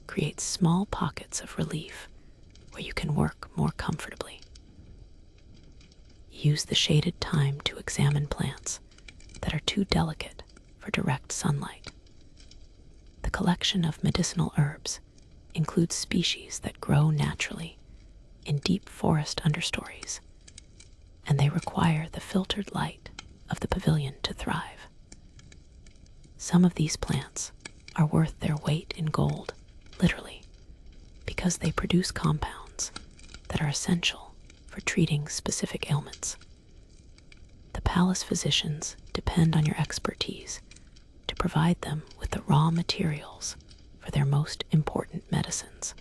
creates small pockets of relief where you can work more comfortably. Use the shaded time to examine plants that are too delicate for direct sunlight. The collection of medicinal herbs includes species that grow naturally in deep forest understories, and they require the filtered light of the pavilion to thrive. Some of these plants are worth their weight in gold, literally, because they produce compounds that are essential for treating specific ailments. The palace physicians depend on your expertise to provide them with the raw materials for their most important medicines.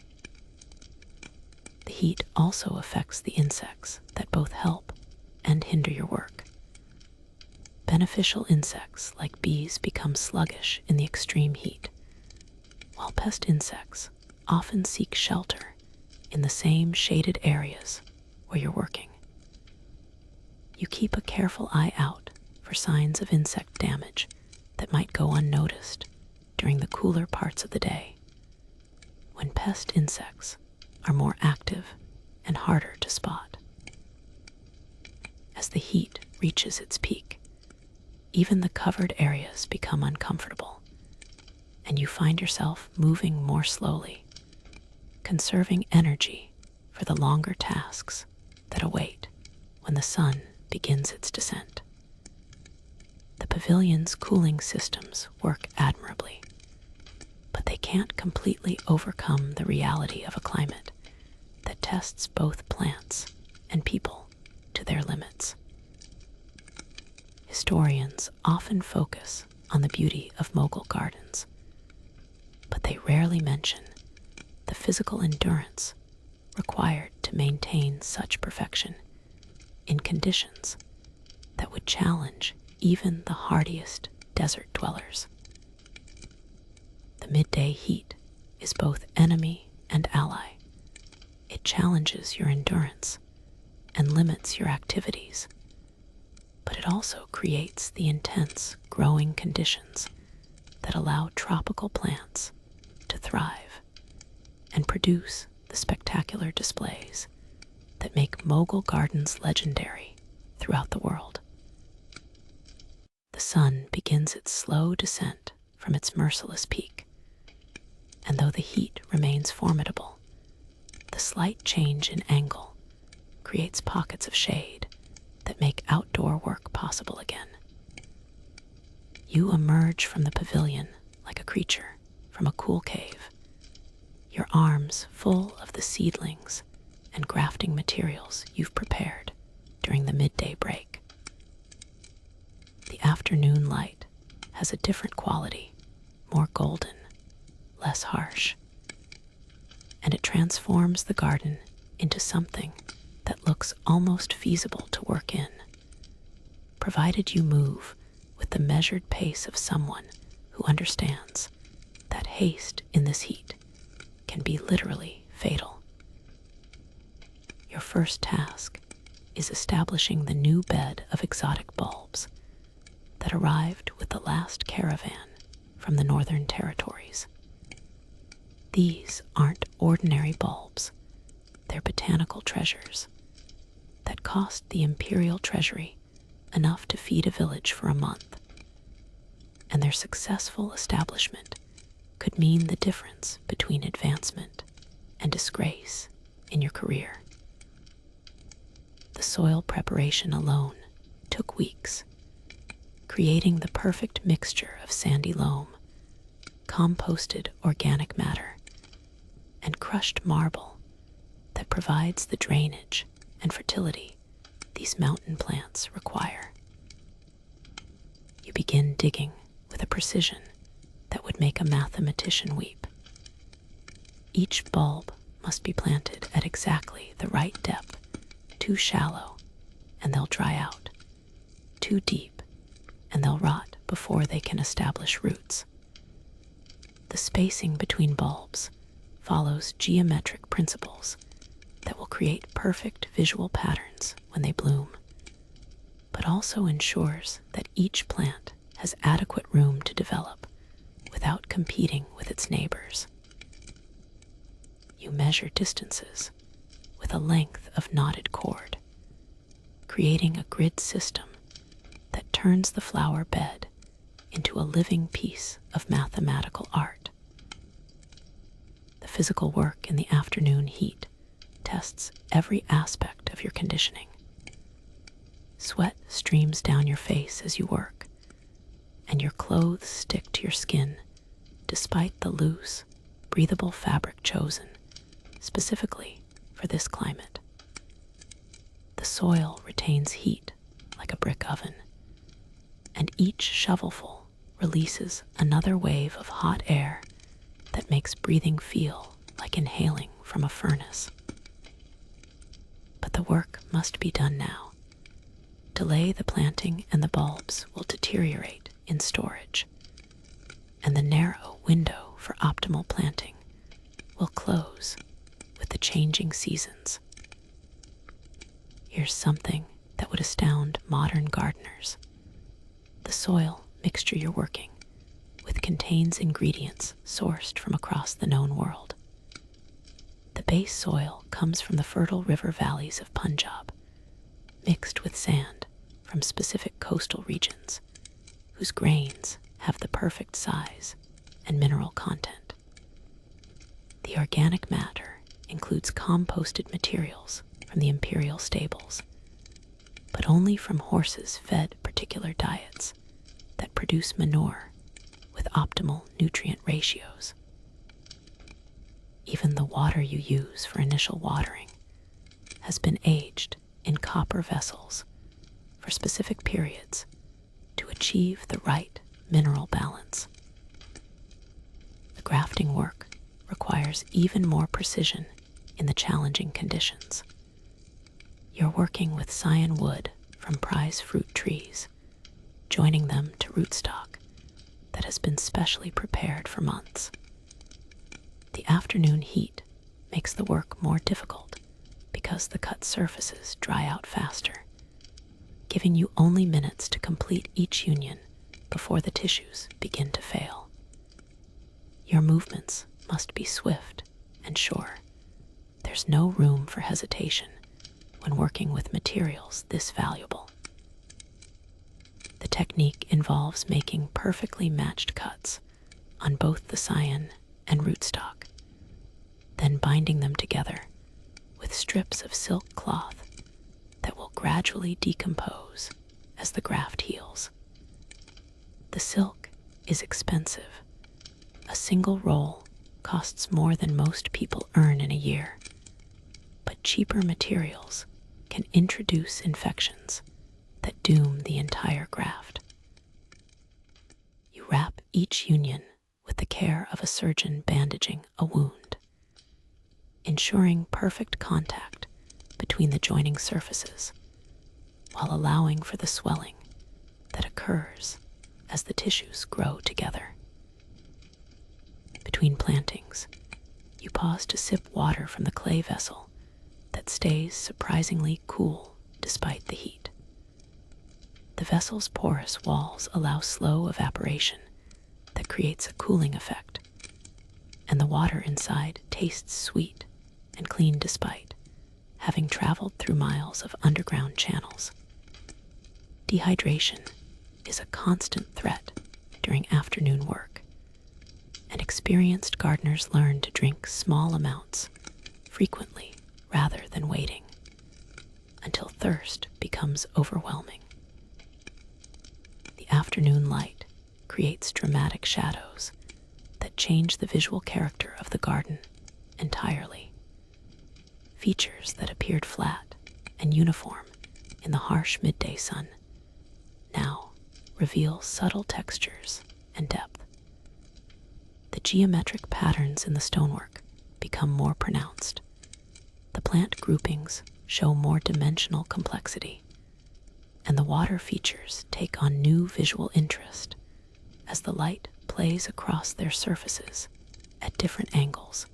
The heat also affects the insects that both help and hinder your work. Beneficial insects like bees become sluggish in the extreme heat, while pest insects often seek shelter in the same shaded areas where you're working. You keep a careful eye out for signs of insect damage that might go unnoticed during the cooler parts of the day, when pest insects are more active and harder to spot. As the heat reaches its peak, even the covered areas become uncomfortable, and you find yourself moving more slowly, conserving energy for the longer tasks that await when the sun begins its descent. The pavilion's cooling systems work admirably, but they can't completely overcome the reality of a climate that tests both plants and people to their limits. Historians often focus on the beauty of Mughal gardens, but they rarely mention the physical endurance required to maintain such perfection in conditions that would challenge even the hardiest desert dwellers. The midday heat is both enemy and ally. It challenges your endurance and limits your activities, but it also creates the intense growing conditions that allow tropical plants to thrive and produce the spectacular displays that make Mughal gardens legendary throughout the world. The sun begins its slow descent from its merciless peak, and though the heat remains formidable, the slight change in angle creates pockets of shade that make outdoor work possible again. You emerge from the pavilion like a creature from a cool cave, your arms full of the seedlings and grafting materials you've prepared during the midday break. The afternoon light has a different quality, more golden, less harsh, and it transforms the garden into something that looks almost feasible to work in, provided you move with the measured pace of someone who understands that haste in this heat can be literally fatal. Your first task is establishing the new bed of exotic bulbs that arrived with the last caravan from the Northern Territories. These aren't ordinary bulbs, they're botanical treasures that cost the imperial treasury enough to feed a village for a month, and their successful establishment could mean the difference between advancement and disgrace in your career. The soil preparation alone took weeks, creating the perfect mixture of sandy loam, composted organic matter, and crushed marble that provides the drainage and fertility these mountain plants require. You begin digging with a precision that would make a mathematician weep. Each bulb must be planted at exactly the right depth. Too shallow, and they'll dry out. Too deep, and they'll rot before they can establish roots. The spacing between bulbs follows geometric principles that will create perfect visual patterns when they bloom, but also ensures that each plant has adequate room to develop without competing with its neighbors. You measure distances with a length of knotted cord, creating a grid system that turns the flower bed into a living piece of mathematical art. The physical work in the afternoon heat tests every aspect of your conditioning. Sweat streams down your face as you work, and your clothes stick to your skin despite the loose, breathable fabric chosen specifically for this climate. The soil retains heat like a brick oven, and each shovelful releases another wave of hot air that makes breathing feel like inhaling from a furnace. But the work must be done now. Delay the planting and the bulbs will deteriorate in storage, and the narrow window for optimal planting will close with the changing seasons. Here's something that would astound modern gardeners. The soil mixture you're working with contains ingredients sourced from across the known world. The base soil comes from the fertile river valleys of Punjab, mixed with sand from specific coastal regions, whose grains have the perfect size and mineral content. The organic matter includes composted materials from the imperial stables, but only from horses fed particular diets that produce manure with optimal nutrient ratios. Even the water you use for initial watering has been aged in copper vessels for specific periods to achieve the right mineral balance. The grafting work requires even more precision in the challenging conditions. You're working with scion wood from prize fruit trees, joining them to rootstock that has been specially prepared for months. The afternoon heat makes the work more difficult because the cut surfaces dry out faster, giving you only minutes to complete each union before the tissues begin to fail. Your movements must be swift and sure. There's no room for hesitation when working with materials this valuable. The technique involves making perfectly matched cuts on both the scion and rootstock, then binding them together with strips of silk cloth that will gradually decompose as the graft heals. The silk is expensive. A single roll costs more than most people earn in a year, but cheaper materials can introduce infections that doom the entire graft. You wrap each union with the care of a surgeon bandaging a wound, ensuring perfect contact between the joining surfaces while allowing for the swelling that occurs as the tissues grow together. Between plantings, you pause to sip water from the clay vessel that stays surprisingly cool despite the heat. The vessel's porous walls allow slow evaporation that creates a cooling effect, and the water inside tastes sweet and clean despite having traveled through miles of underground channels. Dehydration is a constant threat during afternoon work, and experienced gardeners learn to drink small amounts frequently rather than waiting until thirst becomes overwhelming. The afternoon light creates dramatic shadows that change the visual character of the garden entirely. Features that appeared flat and uniform in the harsh midday sun now reveal subtle textures and depth. The geometric patterns in the stonework become more pronounced. The plant groupings show more dimensional complexity, and the water features take on new visual interest as the light plays across their surfaces at different angles.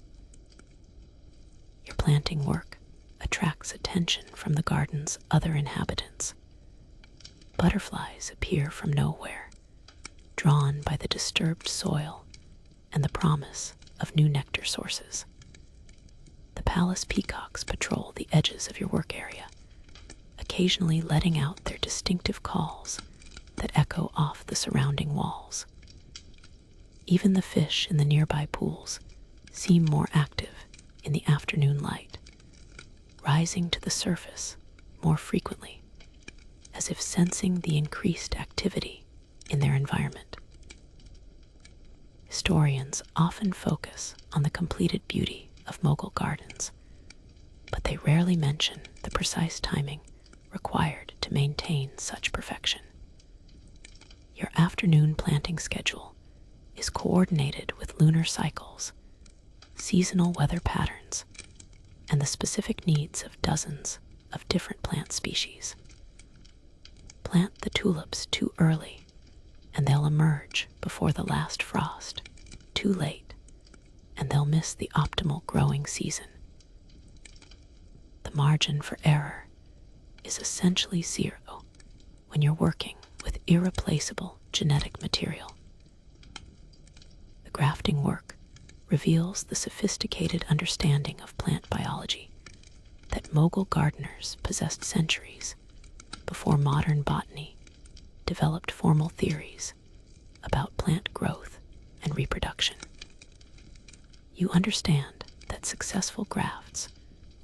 Your planting work attracts attention from the garden's other inhabitants. Butterflies appear from nowhere, drawn by the disturbed soil and the promise of new nectar sources. The palace peacocks patrol the edges of your work area, occasionally letting out their distinctive calls that echo off the surrounding walls. Even the fish in the nearby pools seem more active in the afternoon light, rising to the surface more frequently, as if sensing the increased activity in their environment. Historians often focus on the completed beauty of Mughal gardens, but they rarely mention the precise timing required to maintain such perfection. Your afternoon planting schedule is coordinated with lunar cycles, seasonal weather patterns, and the specific needs of dozens of different plant species. Plant the tulips too early, and they'll emerge before the last frost. Too late, and they'll miss the optimal growing season. The margin for error is essentially zero when you're working with irreplaceable genetic material. The grafting work reveals the sophisticated understanding of plant biology that Mughal gardeners possessed centuries before modern botany developed formal theories about plant growth and reproduction. You understand that successful grafts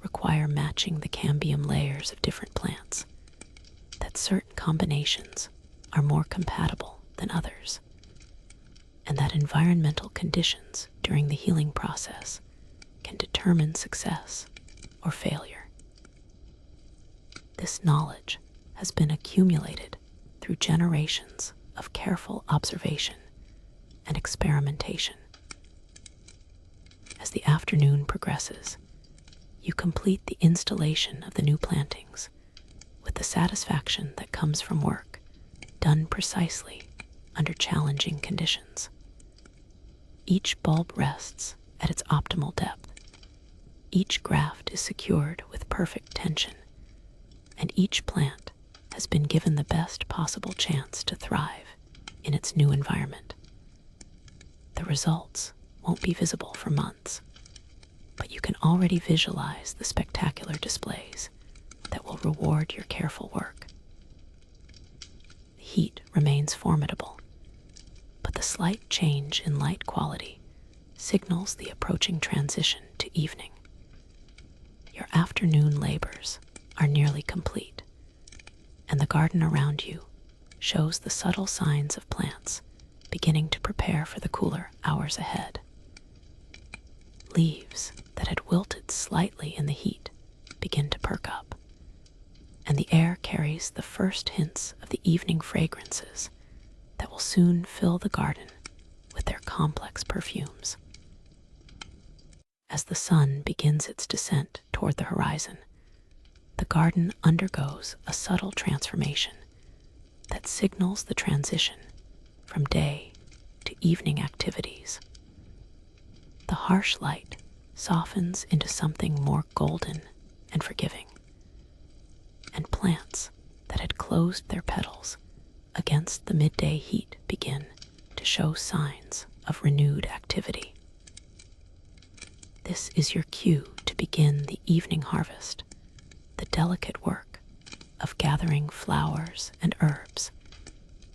require matching the cambium layers of different plants, that certain combinations are more compatible than others, and that environmental conditions during the healing process can determine success or failure. This knowledge has been accumulated through generations of careful observation and experimentation. As the afternoon progresses, you complete the installation of the new plantings with the satisfaction that comes from work done precisely under challenging conditions. Each bulb rests at its optimal depth. Each graft is secured with perfect tension, and each plant has been given the best possible chance to thrive in its new environment. The results won't be visible for months, but you can already visualize the spectacular displays that will reward your careful work. The heat remains formidable, but the slight change in light quality signals the approaching transition to evening. Your afternoon labors are nearly complete, and the garden around you shows the subtle signs of plants beginning to prepare for the cooler hours ahead. Leaves that had wilted slightly in the heat begin to perk up, and the air carries the first hints of the evening fragrances that will soon fill the garden with their complex perfumes. As the sun begins its descent toward the horizon, the garden undergoes a subtle transformation that signals the transition from day to evening activities. The harsh light softens into something more golden and forgiving, and plants that had closed their petals against the midday heat begin to show signs of renewed activity. This is your cue to begin the evening harvest, the delicate work of gathering flowers and herbs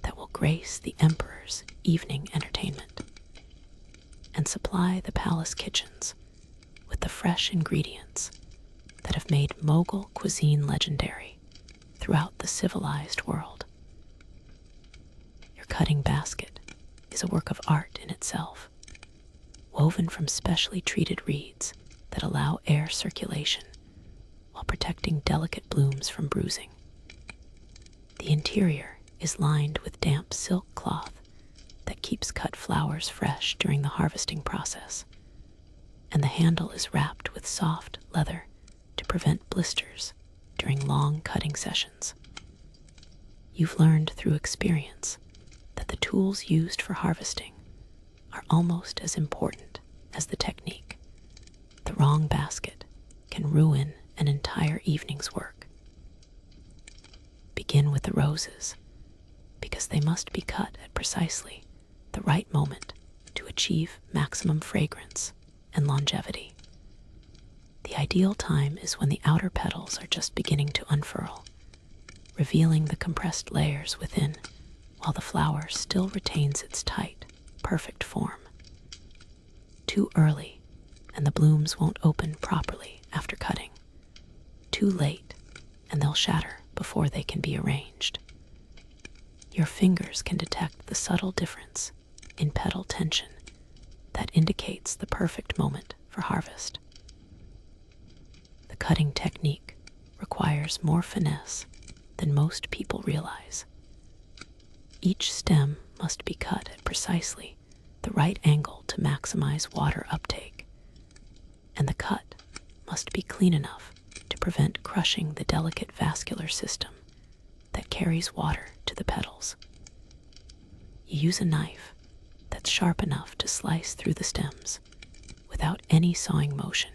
that will grace the emperor's evening entertainment and supply the palace kitchens with the fresh ingredients that have made Mughal cuisine legendary throughout the civilized world. Your cutting basket is a work of art in itself, woven from specially treated reeds that allow air circulation while protecting delicate blooms from bruising. The interior is lined with damp silk cloth that keeps cut flowers fresh during the harvesting process, and the handle is wrapped with soft leather to prevent blisters during long cutting sessions. You've learned through experience that the tools used for harvesting are almost as important as the technique. The wrong basket can ruin an entire evening's work. Begin with the roses, because they must be cut at precisely the right moment to achieve maximum fragrance and longevity. The ideal time is when the outer petals are just beginning to unfurl, revealing the compressed layers within, while the flower still retains its tight, perfect form. Too early, and the blooms won't open properly after cutting. Too late, and they'll shatter before they can be arranged. Your fingers can detect the subtle difference in petal tension that indicates the perfect moment for harvest. The cutting technique requires more finesse than most people realize. Each stem must be cut at precisely the right angle to maximize water uptake, and the cut must be clean enough to prevent crushing the delicate vascular system that carries water to the petals. You use a knife that's sharp enough to slice through the stems without any sawing motion,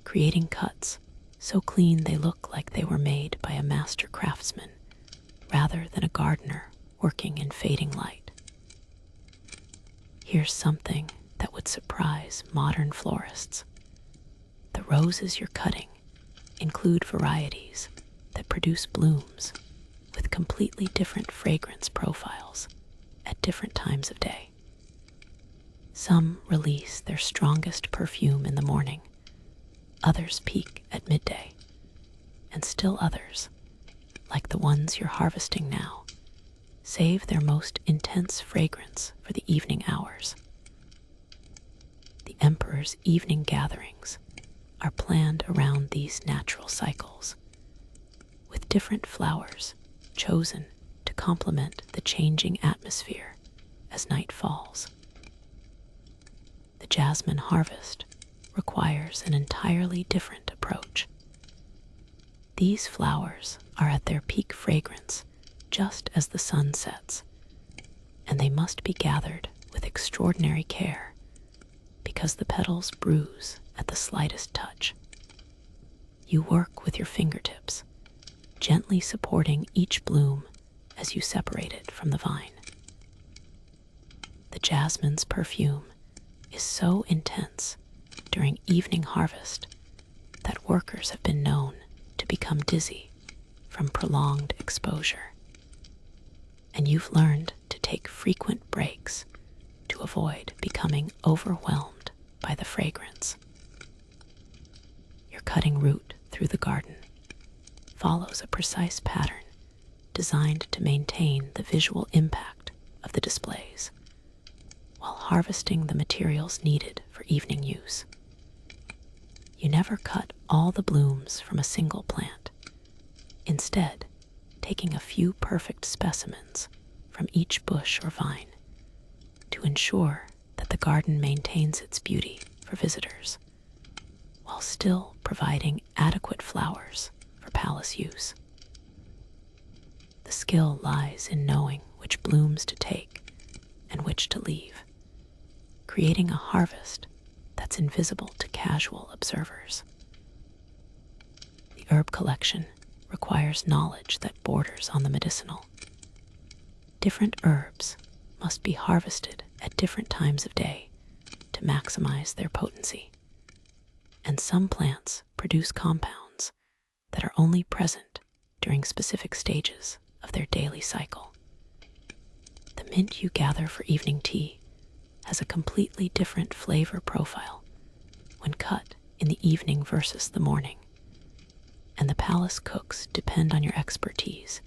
creating cuts so clean they look like they were made by a master craftsman rather than a gardener working in fading light. Here's something that would surprise modern florists. The roses you're cutting include varieties that produce blooms with completely different fragrance profiles at different times of day. Some release their strongest perfume in the morning, others peak at midday, and still others, like the ones you're harvesting now, save their most intense fragrance for the evening hours. The emperor's evening gatherings are planned around these natural cycles, with different flowers chosen to complement the changing atmosphere as night falls. The jasmine harvest requires an entirely different approach. These flowers are at their peak fragrance just as the sun sets, and they must be gathered with extraordinary care because the petals bruise at the slightest touch. You work with your fingertips, gently supporting each bloom as you separate it from the vine. The jasmine's perfume is so intense during evening harvest that workers have been known to become dizzy from prolonged exposure. And you've learned to take frequent breaks to avoid becoming overwhelmed by the fragrance. Your cutting route through the garden follows a precise pattern designed to maintain the visual impact of the displays while harvesting the materials needed for evening use. You never cut all the blooms from a single plant, instead taking a few perfect specimens from each bush or vine to ensure that the garden maintains its beauty for visitors while still providing adequate flowers for palace use. The skill lies in knowing which blooms to take and which to leave, creating a harvest that's invisible to casual observers. The herb collection requires knowledge that borders on the medicinal. Different herbs must be harvested at different times of day to maximize their potency, and some plants produce compounds that are only present during specific stages of their daily cycle. The mint you gather for evening tea has a completely different flavor profile when cut in the evening versus the morning, and the palace cooks depend on your expertise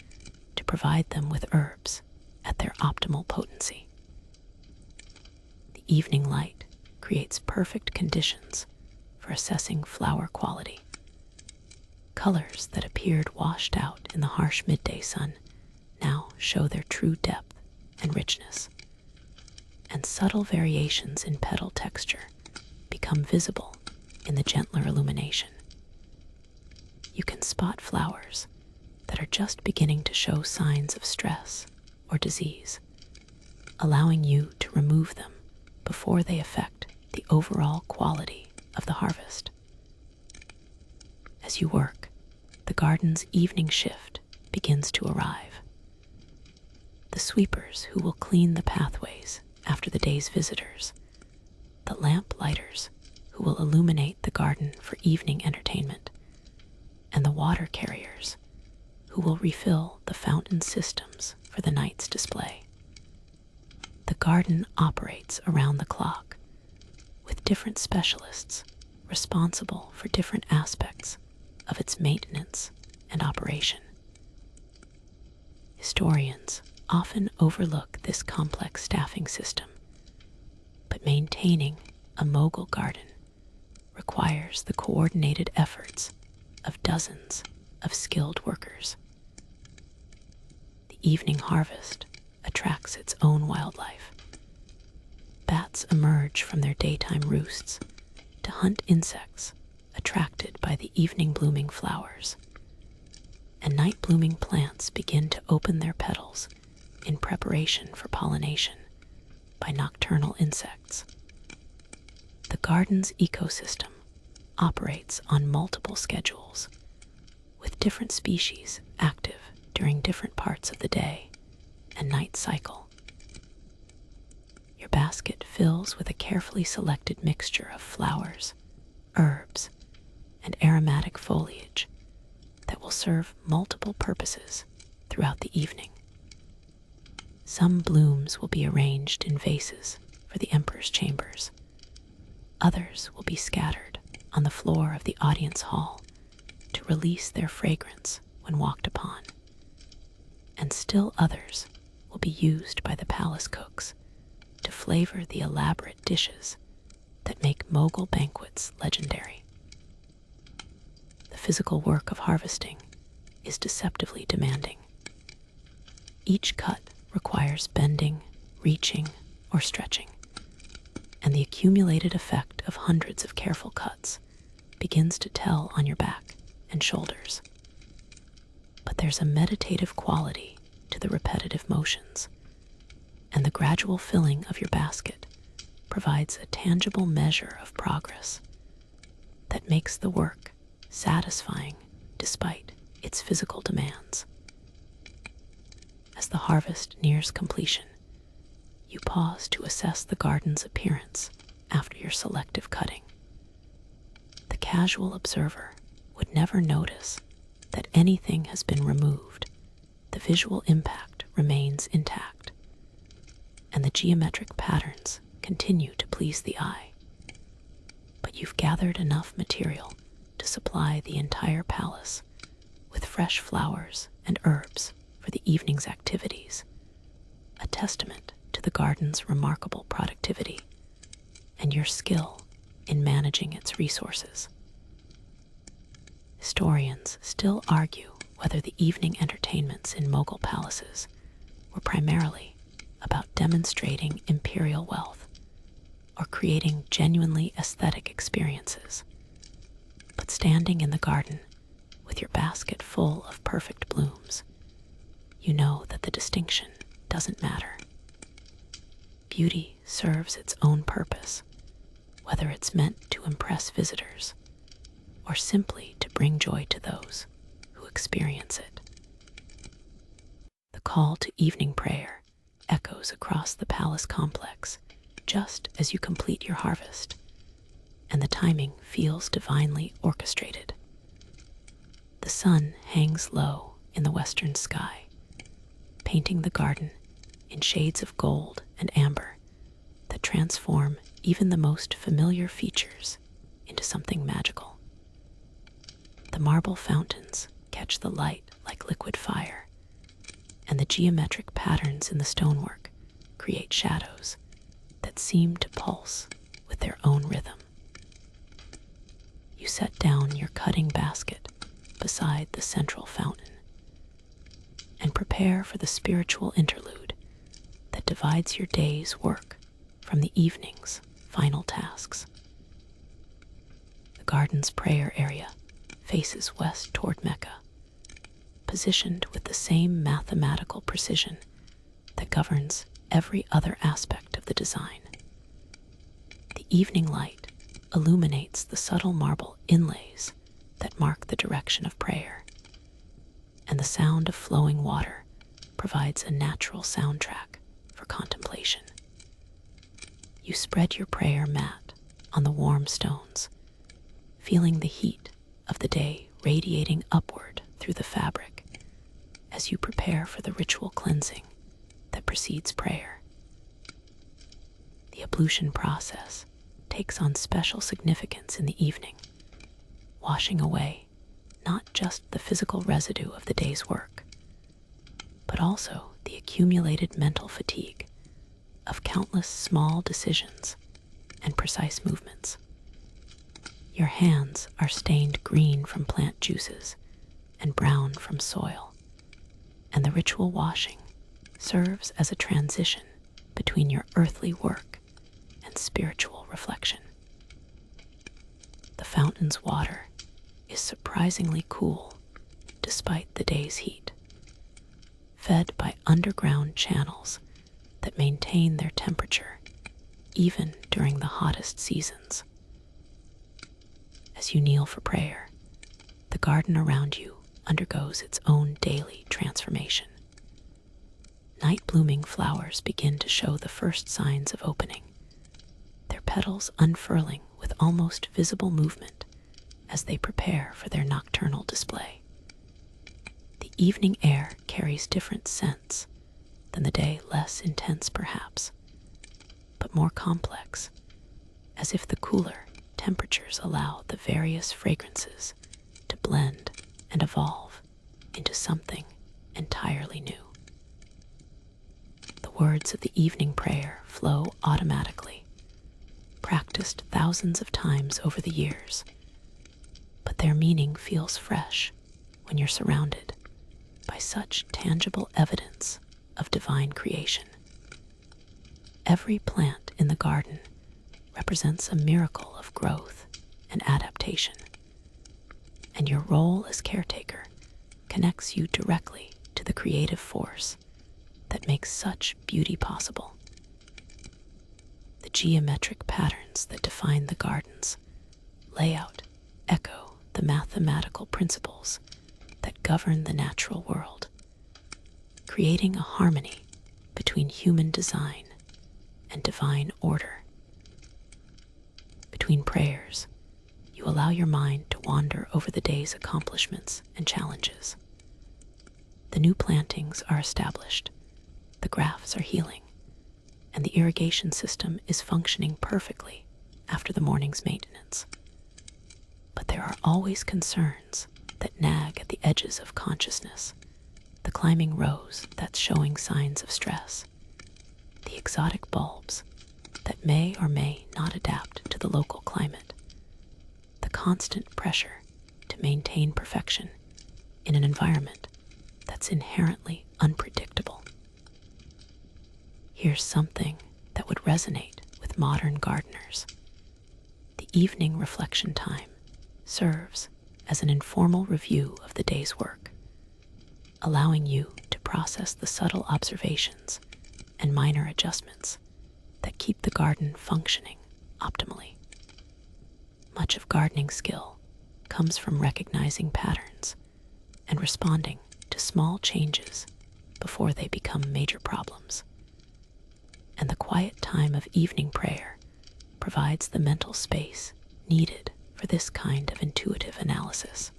to provide them with herbs at their optimal potency. The evening light creates perfect conditions for assessing flower quality. Colors that appeared washed out in the harsh midday sun now show their true depth and richness, and subtle variations in petal texture become visible in the gentler illumination. You can spot flowers that are just beginning to show signs of stress or disease, allowing you to remove them before they affect the overall quality of the harvest. As you work, the garden's evening shift begins to arrive. The sweepers who will clean the pathways after the day's visitors, the lamp lighters who will illuminate the garden for evening entertainment, and the water carriers who will refill the fountain systems for the night's display. The garden operates around the clock, with different specialists responsible for different aspects of its maintenance and operation. Historians often overlook this complex staffing system, but maintaining a Mughal garden requires the coordinated efforts of dozens of skilled workers. The evening harvest attracts its own wildlife. Bats emerge from their daytime roosts to hunt insects attracted by the evening blooming flowers, and night blooming plants begin to open their petals in preparation for pollination by nocturnal insects. The garden's ecosystem operates on multiple schedules, with different species active during different parts of the day and night cycle. Your basket fills with a carefully selected mixture of flowers, herbs, and aromatic foliage that will serve multiple purposes throughout the evening. Some blooms will be arranged in vases for the emperor's chambers. Others will be scattered on the floor of the audience hall to release their fragrance when walked upon. And still others will be used by the palace cooks to flavor the elaborate dishes that make Mughal banquets legendary. The physical work of harvesting is deceptively demanding. Each cut requires bending, reaching, or stretching, and the accumulated effect of hundreds of careful cuts begins to tell on your back and shoulders. But there's a meditative quality to the repetitive motions, and the gradual filling of your basket provides a tangible measure of progress that makes the work satisfying despite its physical demands. As the harvest nears completion, you pause to assess the garden's appearance after your selective cutting. The casual observer would never notice that anything has been removed. The visual impact remains intact, and the geometric patterns continue to please the eye. But you've gathered enough material to supply the entire palace with fresh flowers and herbs for the evening's activities, a testament to the garden's remarkable productivity and your skill in managing its resources. Historians still argue whether the evening entertainments in Mughal palaces were primarily about demonstrating imperial wealth or creating genuinely aesthetic experiences. But standing in the garden with your basket full of perfect blooms, you know that the distinction doesn't matter. Beauty serves its own purpose, whether it's meant to impress visitors or simply to bring joy to those who experience it. The call to evening prayer echoes across the palace complex just as you complete your harvest, and the timing feels divinely orchestrated. The sun hangs low in the western sky, painting the garden in shades of gold and amber that transform even the most familiar features into something magical. The marble fountains catch the light like liquid fire, and the geometric patterns in the stonework create shadows that seem to pulse with their own rhythm. You set down your cutting basket beside the central fountain and prepare for the spiritual interlude that divides your day's work from the evening's final tasks. The garden's prayer area faces west toward Mecca, positioned with the same mathematical precision that governs every other aspect of the design. The evening light illuminates the subtle marble inlays that mark the direction of prayer, and the sound of flowing water provides a natural soundtrack for contemplation. You spread your prayer mat on the warm stones, feeling the heat of the day radiating upward through the fabric as you prepare for the ritual cleansing that precedes prayer. The ablution process takes on special significance in the evening, washing away not just the physical residue of the day's work, but also the accumulated mental fatigue of countless small decisions and precise movements. Your hands are stained green from plant juices and brown from soil, and the ritual washing serves as a transition between your earthly work and spiritual reflection. The fountain's water is surprisingly cool despite the day's heat, fed by underground channels that maintain their temperature even during the hottest seasons. As you kneel for prayer, the garden around you undergoes its own daily transformation. Night-blooming flowers begin to show the first signs of opening, their petals unfurling with almost visible movement as they prepare for their nocturnal display. The evening air carries different scents than the day, less intense perhaps, but more complex, as if the cooler temperatures allow the various fragrances to blend and evolve into something entirely new. The words of the evening prayer flow automatically, practiced thousands of times over the years, but their meaning feels fresh when you're surrounded by such tangible evidence of divine creation. Every plant in the garden represents a miracle of growth and adaptation, and your role as caretaker connects you directly to the creative force that makes such beauty possible. The geometric patterns that define the garden's layout echo the mathematical principles that govern the natural world, creating a harmony between human design and divine order. Between prayers, you allow your mind to wander over the day's accomplishments and challenges. The new plantings are established, the grafts are healing, and the irrigation system is functioning perfectly after the morning's maintenance. But there are always concerns that nag at the edges of consciousness, the climbing rose that's showing signs of stress, the exotic bulbs that may or may not adapt to the local climate, the constant pressure to maintain perfection in an environment that's inherently unpredictable. Here's something that would resonate with modern gardeners. The evening reflection time serves as an informal review of the day's work, allowing you to process the subtle observations and minor adjustments that keep the garden functioning optimally. Much of gardening skill comes from recognizing patterns and responding to small changes before they become major problems. And the quiet time of evening prayer provides the mental space needed for this kind of intuitive analysis.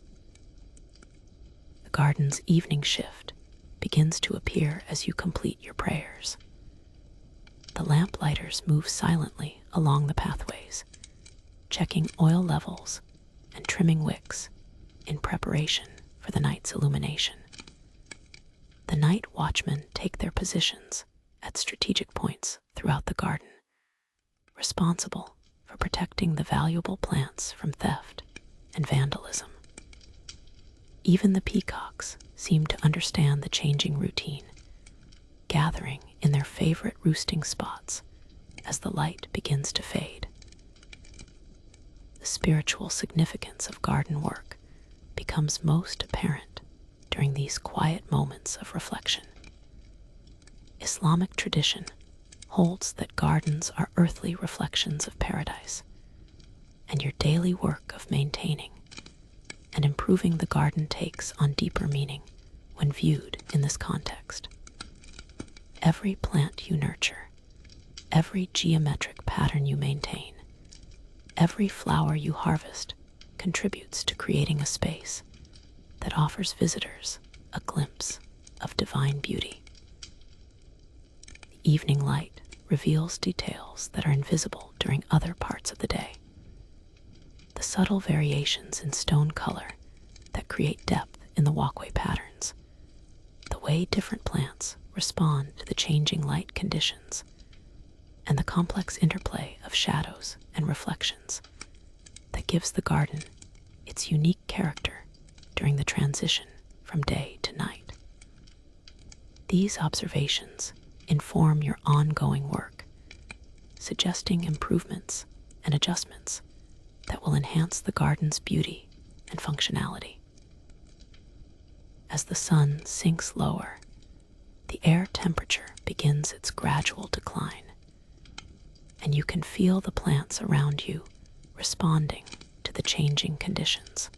The garden's evening shift begins to appear as you complete your prayers. The lamplighters move silently along the pathways, checking oil levels and trimming wicks in preparation for the night's illumination. The night watchmen take their positions at strategic points throughout the garden, responsible for protecting the valuable plants from theft and vandalism. Even the peacocks seem to understand the changing routine, gathering in their favorite roosting spots as the light begins to fade. The spiritual significance of garden work becomes most apparent during these quiet moments of reflection. Islamic tradition holds that gardens are earthly reflections of paradise, and your daily work of maintaining and improving the garden takes on deeper meaning when viewed in this context. Every plant you nurture, every geometric pattern you maintain, every flower you harvest contributes to creating a space that offers visitors a glimpse of divine beauty. The evening light reveals details that are invisible during other parts of the day. The subtle variations in stone color that create depth in the walkway patterns, the way different plants respond to the changing light conditions and the complex interplay of shadows and reflections that gives the garden its unique character during the transition from day to night. These observations inform your ongoing work, suggesting improvements and adjustments that will enhance the garden's beauty and functionality. As the sun sinks lower, the air temperature begins its gradual decline, and you can feel the plants around you responding to the changing conditions.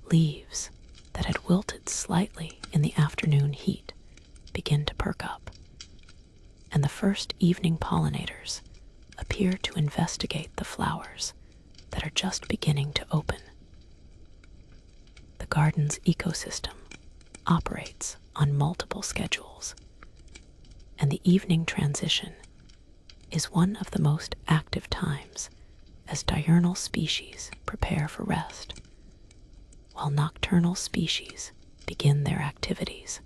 Leaves that had wilted slightly in the afternoon heat begin to perk up, and the first evening pollinators appear to investigate the flowers that are just beginning to open. The garden's ecosystem operates on multiple schedules, and the evening transition is one of the most active times as diurnal species prepare for rest, while nocturnal species begin their activities.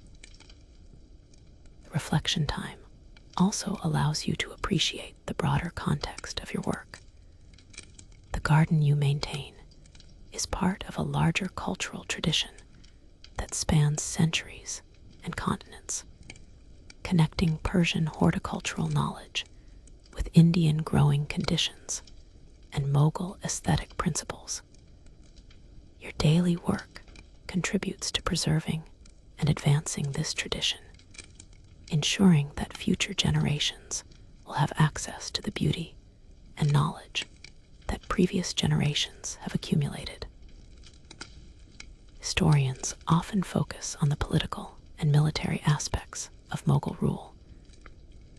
The reflection time also allows you to appreciate the broader context of your work. The garden you maintain is part of a larger cultural tradition that spans centuries and continents, connecting Persian horticultural knowledge with Indian growing conditions and Mughal aesthetic principles. Your daily work contributes to preserving and advancing this tradition, ensuring that future generations will have access to the beauty and knowledge that previous generations have accumulated. Historians often focus on the political and military aspects of Mughal rule,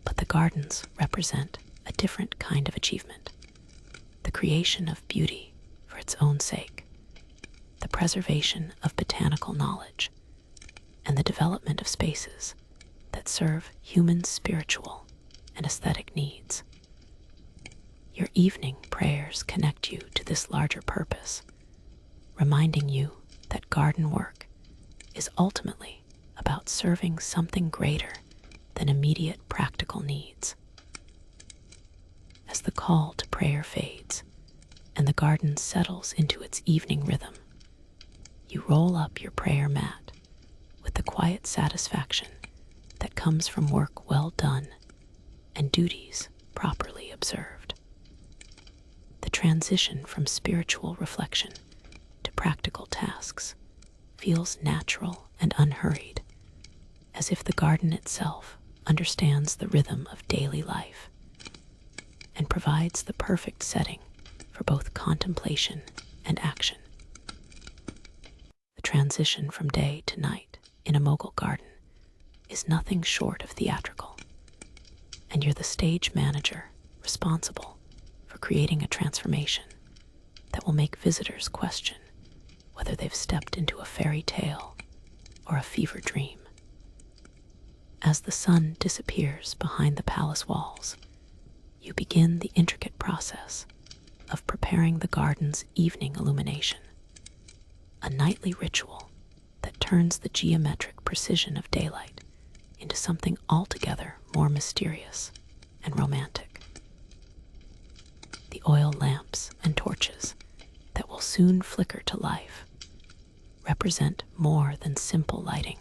but the gardens represent a different kind of achievement: the creation of beauty for its own sake, the preservation of botanical knowledge, and the development of spaces that serve human spiritual and aesthetic needs. Your evening prayers connect you to this larger purpose, reminding you that garden work is ultimately about serving something greater than immediate practical needs. As the call to prayer fades and the garden settles into its evening rhythm, you roll up your prayer mat with the quiet satisfaction that comes from work well done and duties properly observed. The transition from spiritual reflection to practical tasks feels natural and unhurried, as if the garden itself understands the rhythm of daily life and provides the perfect setting for both contemplation and action. The transition from day to night in a Mughal garden is nothing short of theatrical, and you're the stage manager responsible for creating a transformation that will make visitors question whether they've stepped into a fairy tale or a fever dream. As the sun disappears behind the palace walls, you begin the intricate process of preparing the garden's evening illumination, a nightly ritual that turns the geometric precision of daylight into something altogether more mysterious and romantic. The oil lamps and torches that will soon flicker to life represent more than simple lighting.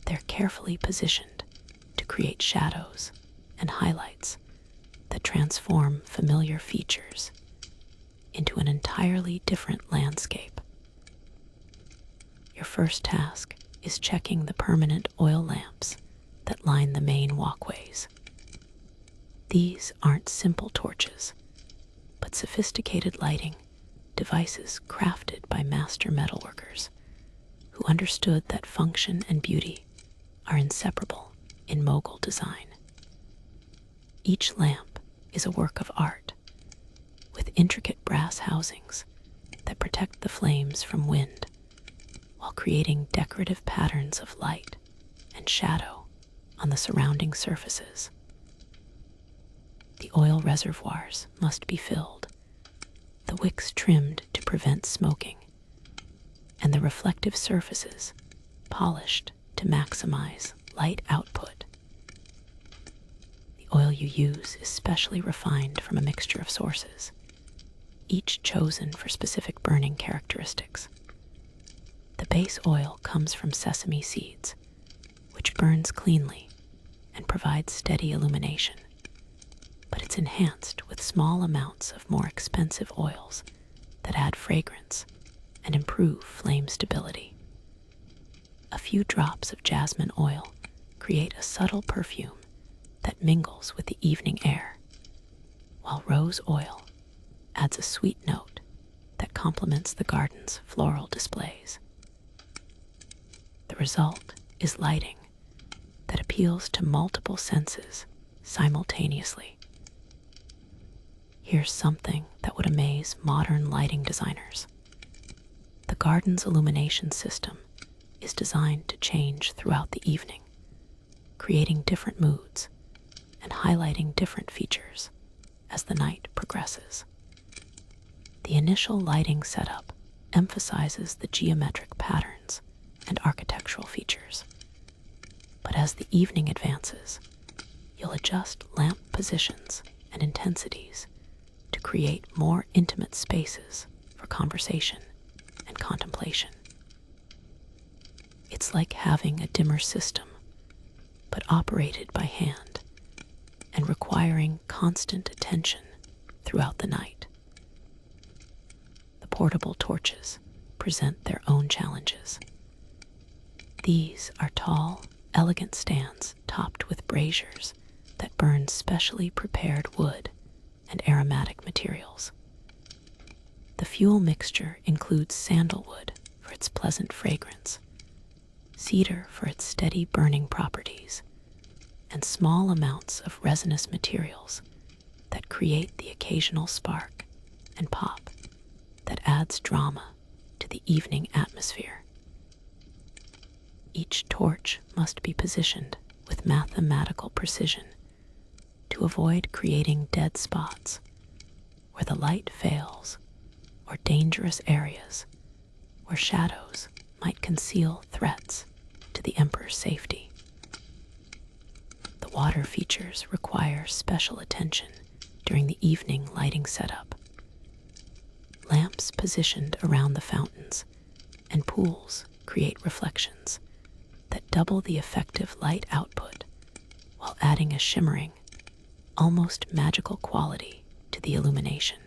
They're carefully positioned to create shadows and highlights that transform familiar features into an entirely different landscape. Your first task is checking the permanent oil lamps that line the main walkways. These aren't simple torches, but sophisticated lighting devices crafted by master metalworkers who understood that function and beauty are inseparable in Mughal design. Each lamp is a work of art, with intricate brass housings that protect the flames from wind, while creating decorative patterns of light and shadow on the surrounding surfaces. The oil reservoirs must be filled, the wicks trimmed to prevent smoking, and the reflective surfaces polished to to maximize light output. The oil you use is specially refined from a mixture of sources, each chosen for specific burning characteristics. The base oil comes from sesame seeds, which burns cleanly and provides steady illumination, but it's enhanced with small amounts of more expensive oils that add fragrance and improve flame stability. A few drops of jasmine oil create a subtle perfume that mingles with the evening air, while rose oil adds a sweet note that complements the garden's floral displays. The result is lighting that appeals to multiple senses simultaneously. Here's something that would amaze modern lighting designers. The garden's illumination system is designed to change throughout the evening, creating different moods and highlighting different features as the night progresses. The initial lighting setup emphasizes the geometric patterns and architectural features, but as the evening advances, you'll adjust lamp positions and intensities to create more intimate spaces for conversation and contemplation. It's like having a dimmer system, but operated by hand and requiring constant attention throughout the night. The portable torches present their own challenges. These are tall, elegant stands topped with braziers that burn specially prepared wood and aromatic materials. The fuel mixture includes sandalwood for its pleasant fragrance, cedar for its steady burning properties, and small amounts of resinous materials that create the occasional spark and pop that adds drama to the evening atmosphere. Each torch must be positioned with mathematical precision to avoid creating dead spots where the light fails or dangerous areas where shadows might conceal threats to the Emperor's safety. The water features require special attention during the evening lighting setup. Lamps positioned around the fountains and pools create reflections that double the effective light output while adding a shimmering, almost magical quality to the illumination.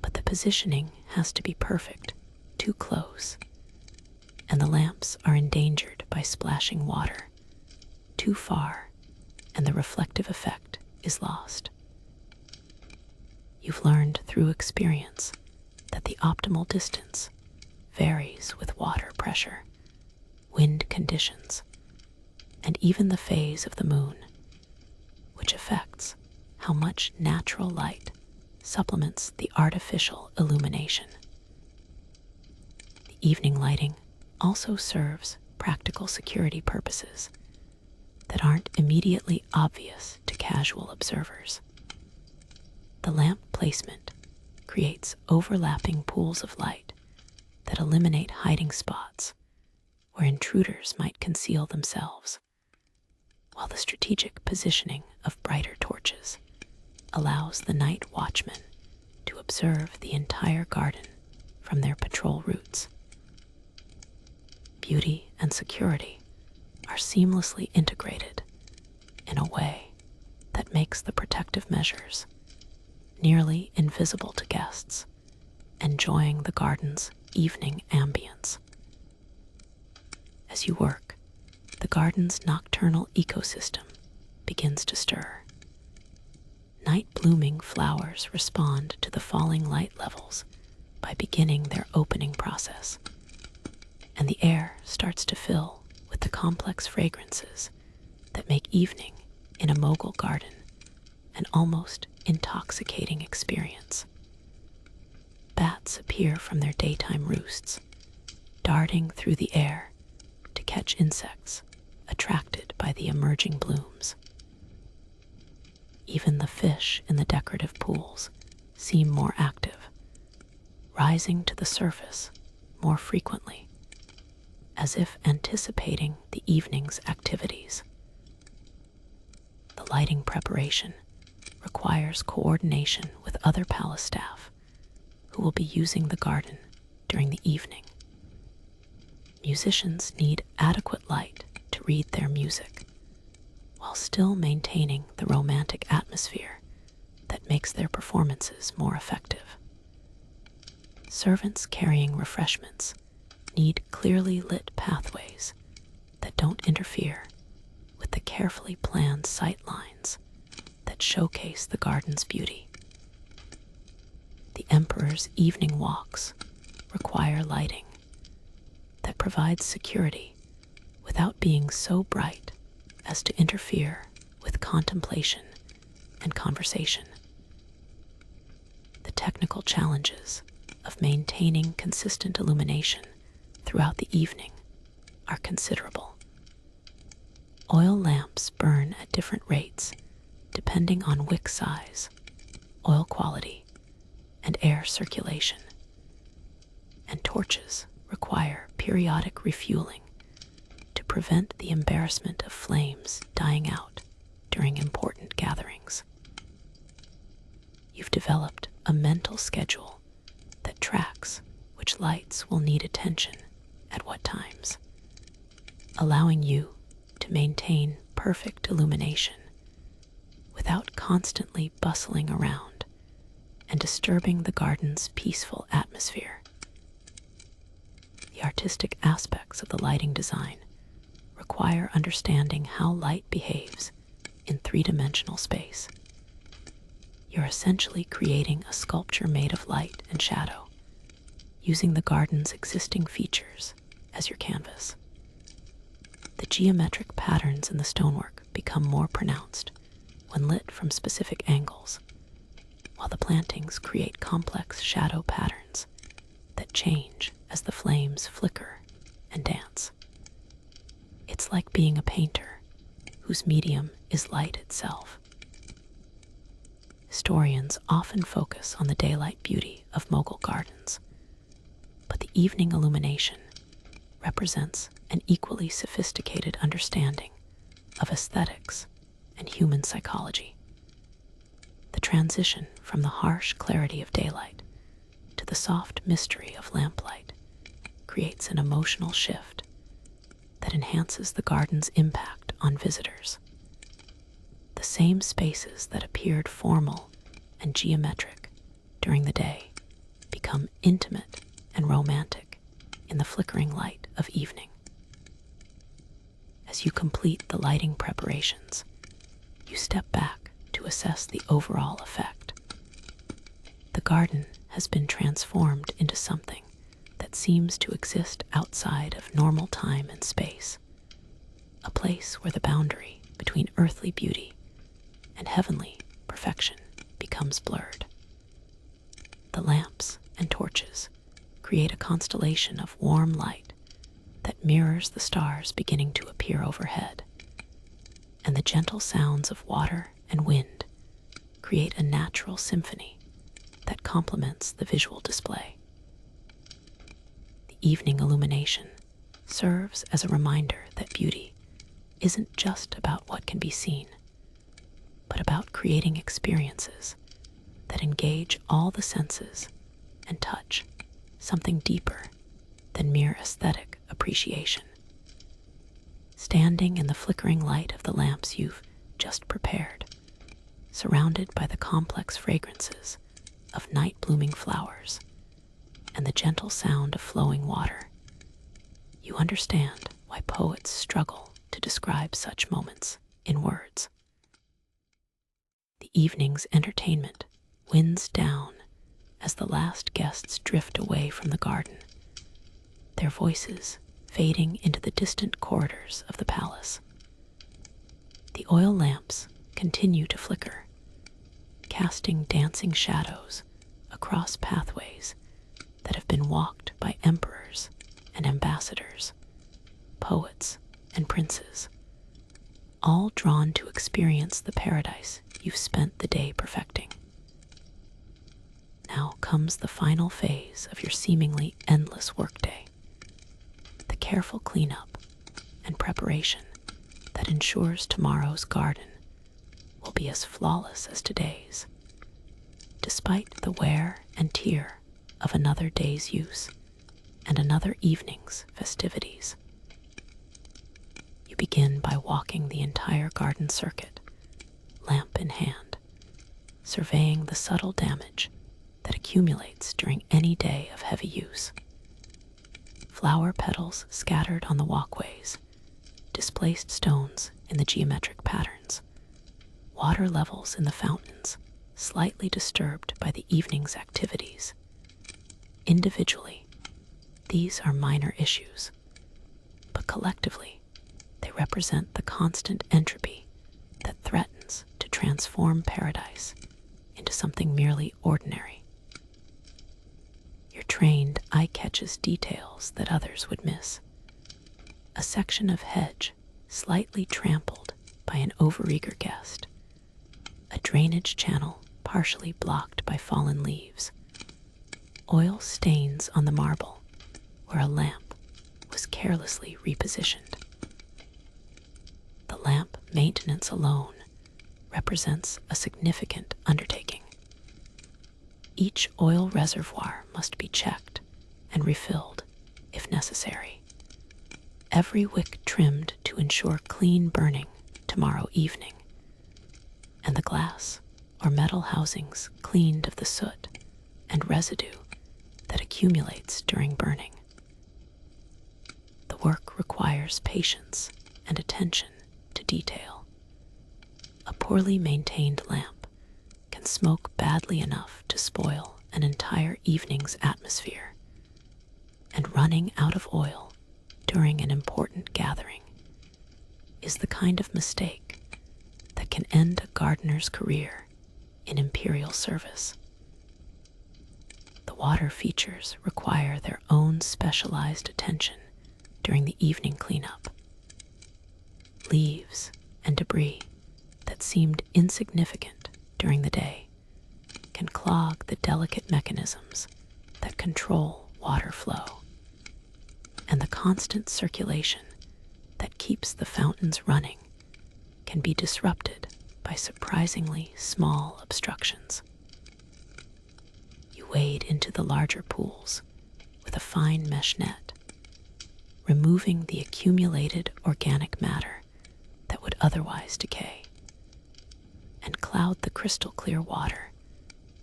But the positioning has to be perfect, too close, and the lamps are endangered by splashing water. Too far, and the reflective effect is lost. You've learned through experience that the optimal distance varies with water pressure, wind conditions, and even the phase of the moon, which affects how much natural light supplements the artificial illumination. The evening lighting also serves practical security purposes that aren't immediately obvious to casual observers. The lamp placement creates overlapping pools of light that eliminate hiding spots where intruders might conceal themselves, while the strategic positioning of brighter torches allows the night watchman to observe the entire garden from their patrol routes. Beauty and security are seamlessly integrated in a way that makes the protective measures nearly invisible to guests enjoying the garden's evening ambience. As you work, the garden's nocturnal ecosystem begins to stir. Night-blooming flowers respond to the falling light levels by beginning their opening process, and the air starts to fill with the complex fragrances that make evening in a Mughal garden an almost intoxicating experience. Bats appear from their daytime roosts, darting through the air to catch insects attracted by the emerging blooms. Even the fish in the decorative pools seem more active, rising to the surface more frequently as if anticipating the evening's activities. The lighting preparation requires coordination with other palace staff who will be using the garden during the evening. Musicians need adequate light to read their music, while still maintaining the romantic atmosphere that makes their performances more effective. Servants carrying refreshments need clearly lit pathways that don't interfere with the carefully planned sight lines that showcase the garden's beauty. The emperor's evening walks require lighting that provides security without being so bright as to interfere with contemplation and conversation. The technical challenges of maintaining consistent illumination throughout the evening are considerable. Oil lamps burn at different rates depending on wick size, oil quality, and air circulation, and torches require periodic refueling to prevent the embarrassment of flames dying out during important gatherings. You've developed a mental schedule that tracks which lights will need attention at what times, allowing you to maintain perfect illumination without constantly bustling around and disturbing the garden's peaceful atmosphere. The artistic aspects of the lighting design require understanding how light behaves in three-dimensional space. You're essentially creating a sculpture made of light and shadow, using the garden's existing features as your canvas. The geometric patterns in the stonework become more pronounced when lit from specific angles, while the plantings create complex shadow patterns that change as the flames flicker and dance. It's like being a painter whose medium is light itself. Historians often focus on the daylight beauty of Mughal gardens, but the evening illumination represents an equally sophisticated understanding of aesthetics and human psychology. The transition from the harsh clarity of daylight to the soft mystery of lamplight creates an emotional shift that enhances the garden's impact on visitors. The same spaces that appeared formal and geometric during the day become intimate and romantic in the flickering light of evening. As you complete the lighting preparations, you step back to assess the overall effect. The garden has been transformed into something that seems to exist outside of normal time and space, a place where the boundary between earthly beauty and heavenly perfection becomes blurred. The lamps and torches create a constellation of warm light that mirrors the stars beginning to appear overhead, and the gentle sounds of water and wind create a natural symphony that complements the visual display. The evening illumination serves as a reminder that beauty isn't just about what can be seen, but about creating experiences that engage all the senses and touch something deeper than mere aesthetic appreciation. Standing in the flickering light of the lamps you've just prepared, surrounded by the complex fragrances of night-blooming flowers and the gentle sound of flowing water, you understand why poets struggle to describe such moments in words. The evening's entertainment winds down as the last guests drift away from the garden, their voices fading into the distant corridors of the palace. The oil lamps continue to flicker, casting dancing shadows across pathways that have been walked by emperors and ambassadors, poets and princes, all drawn to experience the paradise you've spent the day perfecting. Now comes the final phase of your seemingly endless workday, the careful cleanup and preparation that ensures tomorrow's garden will be as flawless as today's, despite the wear and tear of another day's use and another evening's festivities. You begin by walking the entire garden circuit, lamp in hand, surveying the subtle damage that accumulates during any day of heavy use. Flower petals scattered on the walkways, displaced stones in the geometric patterns, water levels in the fountains slightly disturbed by the evening's activities. Individually, these are minor issues, but collectively, they represent the constant entropy that threatens to transform paradise into something merely ordinary. Your trained eye catches details that others would miss. A section of hedge slightly trampled by an overeager guest, a drainage channel partially blocked by fallen leaves, oil stains on the marble where a lamp was carelessly repositioned. The lamp maintenance alone represents a significant undertaking. Each oil reservoir must be checked and refilled if necessary. Every wick trimmed to ensure clean burning tomorrow evening, and the glass or metal housings cleaned of the soot and residue that accumulates during burning. The work requires patience and attention to detail. A poorly maintained lamp can smoke badly enough to spoil an entire evening's atmosphere, and running out of oil during an important gathering is the kind of mistake that can end a gardener's career in imperial service. The water features require their own specialized attention during the evening cleanup. Leaves and debris that seemed insignificant during the day can clog the delicate mechanisms that control water flow, and the constant circulation that keeps the fountains running can be disrupted by surprisingly small obstructions. You wade into the larger pools with a fine mesh net, removing the accumulated organic matter that would otherwise decay, and cloud the crystal clear water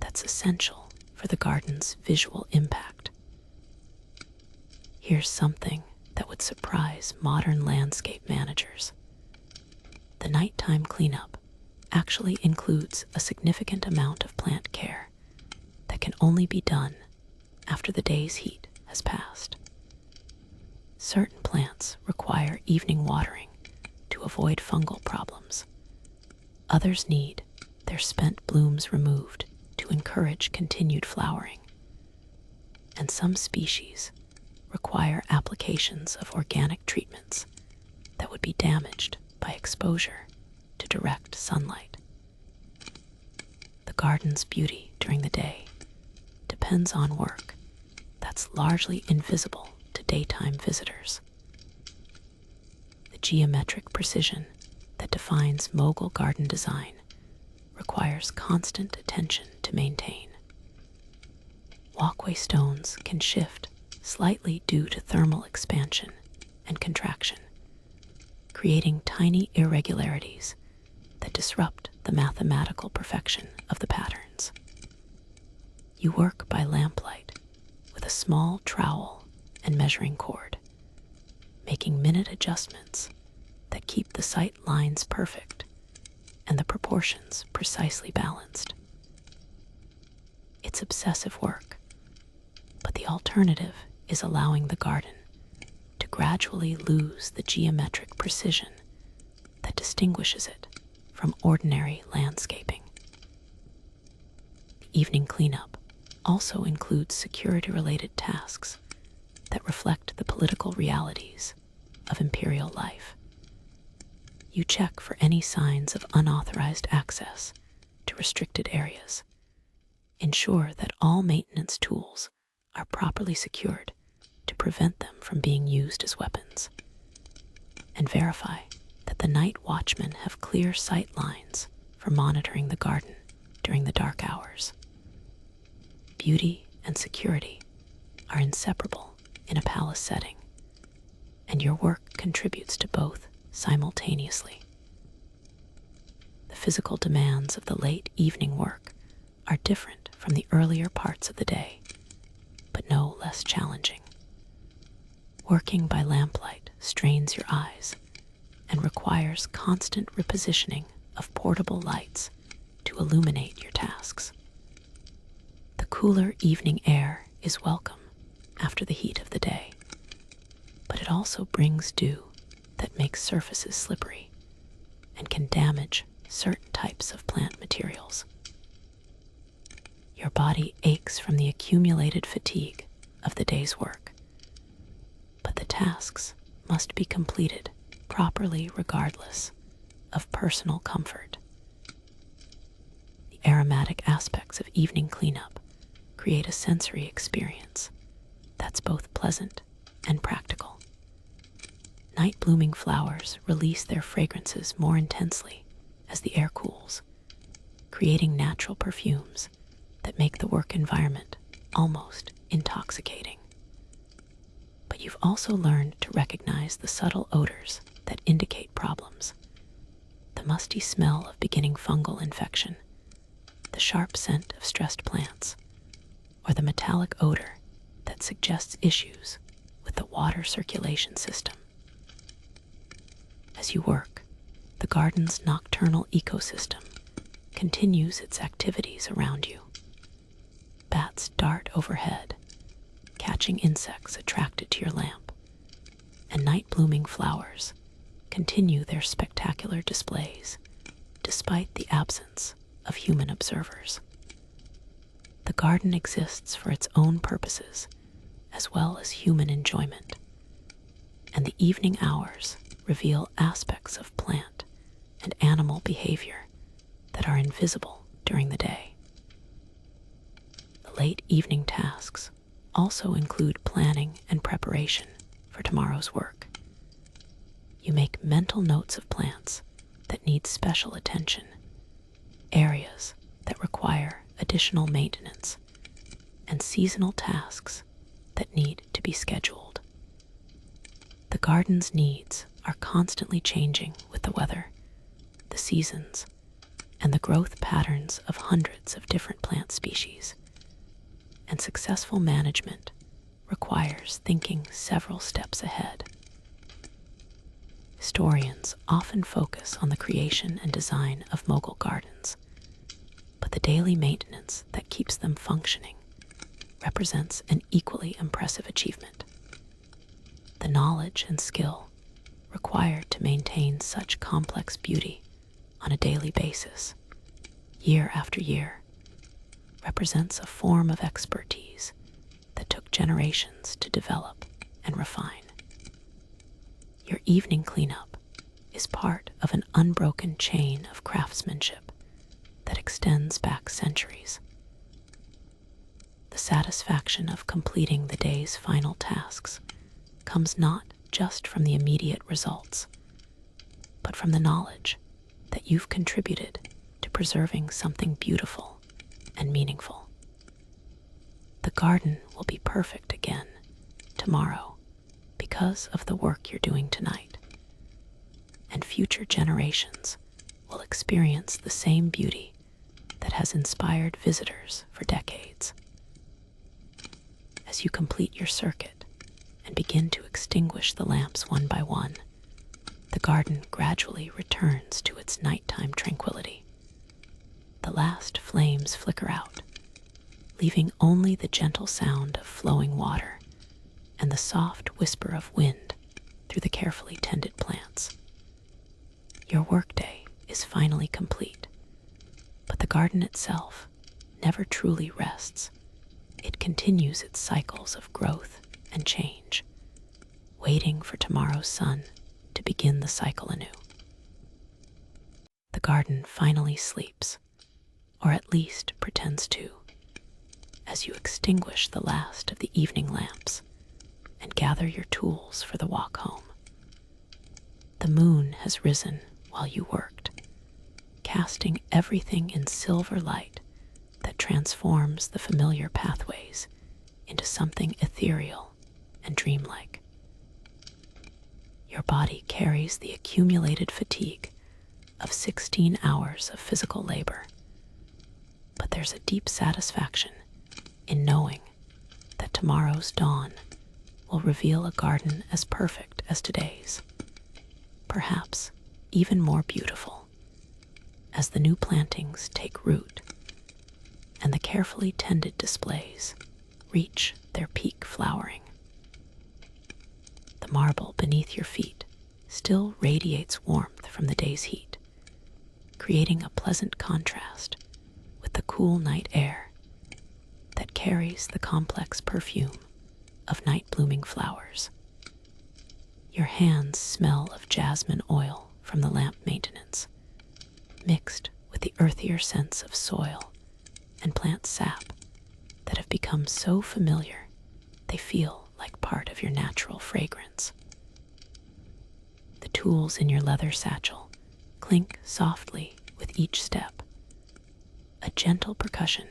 that's essential for the garden's visual impact. Here's something that would surprise modern landscape managers. The nighttime cleanup actually includes a significant amount of plant care that can only be done after the day's heat has passed. Certain plants require evening watering to avoid fungal problems. Others need their spent blooms removed to encourage continued flowering. And some species require applications of organic treatments that would be damaged by exposure to direct sunlight. The garden's beauty during the day depends on work that's largely invisible to daytime visitors. The geometric precision that defines Mughal garden design requires constant attention to maintain. Walkway stones can shift slightly due to thermal expansion and contraction, creating tiny irregularities that disrupt the mathematical perfection of the patterns. You work by lamplight with a small trowel and measuring cord, making minute adjustments that keep the sight lines perfect and the proportions precisely balanced. It's obsessive work, but the alternative is allowing the garden to gradually lose the geometric precision that distinguishes it from ordinary landscaping. The evening cleanup also includes security-related tasks that reflect the political realities of imperial life. You check for any signs of unauthorized access to restricted areas, ensure that all maintenance tools are properly secured to prevent them from being used as weapons. And verify that the night watchmen have clear sight lines for monitoring the garden during the dark hours. Beauty and security are inseparable in a palace setting, and your work contributes to both simultaneously. The physical demands of the late evening work are different from the earlier parts of the day, but no less challenging. Working by lamplight strains your eyes and requires constant repositioning of portable lights to illuminate your tasks. The cooler evening air is welcome after the heat of the day, but it also brings dew that makes surfaces slippery and can damage certain types of plant materials. Your body aches from the accumulated fatigue of the day's work, but the tasks must be completed properly regardless of personal comfort. The aromatic aspects of evening cleanup create a sensory experience that's both pleasant and practical. Night blooming flowers release their fragrances more intensely as the air cools, creating natural perfumes that make the work environment almost intoxicating. But you've also learned to recognize the subtle odors that indicate problems. The musty smell of beginning fungal infection, the sharp scent of stressed plants, or the metallic odor that suggests issues with the water circulation system. As you work, the garden's nocturnal ecosystem continues its activities around you. Bats dart overhead, catching insects attracted to your lamp, and night-blooming flowers continue their spectacular displays despite the absence of human observers. The garden exists for its own purposes as well as human enjoyment, and the evening hours reveal aspects of plant and animal behavior that are invisible during the day. The late evening tasks also include planning and preparation for tomorrow's work. You make mental notes of plants that need special attention, areas that require additional maintenance, and seasonal tasks that need to be scheduled. The garden's needs are constantly changing with the weather, the seasons, and the growth patterns of hundreds of different plant species, and successful management requires thinking several steps ahead. Historians often focus on the creation and design of Mughal gardens, but the daily maintenance that keeps them functioning represents an equally impressive achievement. The knowledge and skill required to maintain such complex beauty on a daily basis, year after year, represents a form of expertise that took generations to develop and refine. Your evening cleanup is part of an unbroken chain of craftsmanship that extends back centuries. The satisfaction of completing the day's final tasks comes not just from the immediate results, but from the knowledge that you've contributed to preserving something beautiful and meaningful. The garden will be perfect again tomorrow because of the work you're doing tonight, and future generations will experience the same beauty that has inspired visitors for decades. As you complete your circuit and begin to extinguish the lamps one by one, the garden gradually returns to its nighttime tranquility. The last flames flicker out, leaving only the gentle sound of flowing water and the soft whisper of wind through the carefully tended plants. Your workday is finally complete, but the garden itself never truly rests. It continues its cycles of growth and change, waiting for tomorrow's sun to begin the cycle anew. The garden finally sleeps, or at least pretends to, as you extinguish the last of the evening lamps and gather your tools for the walk home. The moon has risen while you worked, casting everything in silver light that transforms the familiar pathways into something ethereal and dreamlike. Your body carries the accumulated fatigue of 16 hours of physical labor, but there's a deep satisfaction in knowing that tomorrow's dawn will reveal a garden as perfect as today's, perhaps even more beautiful, as the new plantings take root and the carefully tended displays reach their peak flowering. The marble beneath your feet still radiates warmth from the day's heat, creating a pleasant contrast with the cool night air that carries the complex perfume of night-blooming flowers. Your hands smell of jasmine oil from the lamp maintenance, mixed with the earthier scents of soil and plant sap that have become so familiar they feel like part of your natural fragrance. The tools in your leather satchel clink softly with each step, a gentle percussion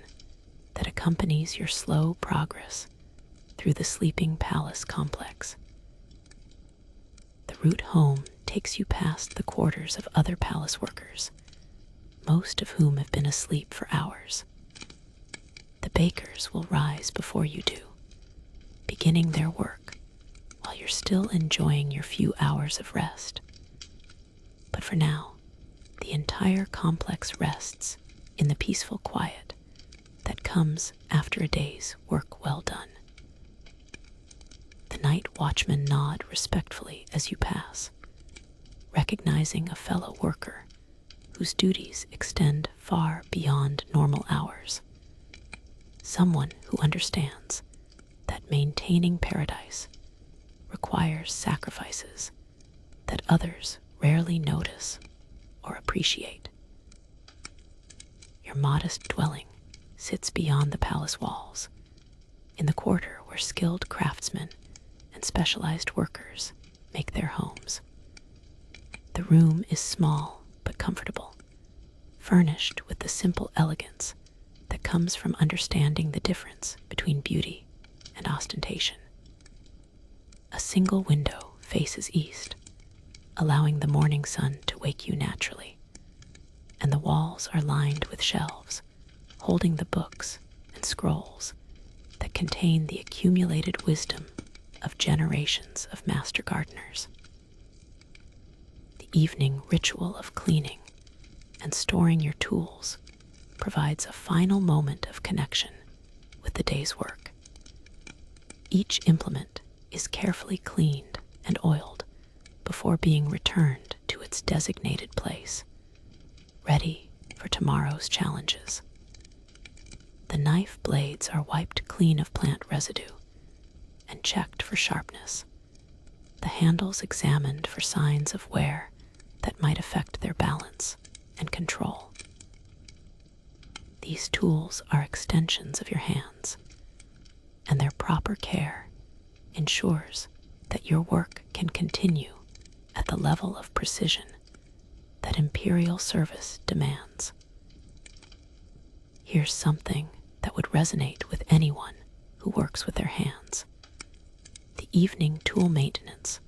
that accompanies your slow progress through the sleeping palace complex. The route home takes you past the quarters of other palace workers, most of whom have been asleep for hours. The bakers will rise before you do, beginning their work while you're still enjoying your few hours of rest. But for now, the entire complex rests in the peaceful quiet that comes after a day's work well done. The night watchmen nod respectfully as you pass, recognizing a fellow worker whose duties extend far beyond normal hours. Someone who understands that maintaining paradise requires sacrifices that others rarely notice or appreciate. Your modest dwelling sits beyond the palace walls, in the quarter where skilled craftsmen and specialized workers make their homes. The room is small but comfortable, furnished with the simple elegance that comes from understanding the difference between beauty and ostentation. A single window faces east, allowing the morning sun to wake you naturally, and the walls are lined with shelves holding the books and scrolls that contain the accumulated wisdom of generations of master gardeners. The evening ritual of cleaning and storing your tools provides a final moment of connection with the day's work. Each implement is carefully cleaned and oiled before being returned to its designated place, ready for tomorrow's challenges. The knife blades are wiped clean of plant residue and checked for sharpness, the handles examined for signs of wear that might affect their balance and control. These tools are extensions of your hands, and their proper care ensures that your work can continue at the level of precision that imperial service demands. Here's something that would resonate with anyone who works with their hands. The evening tool maintenance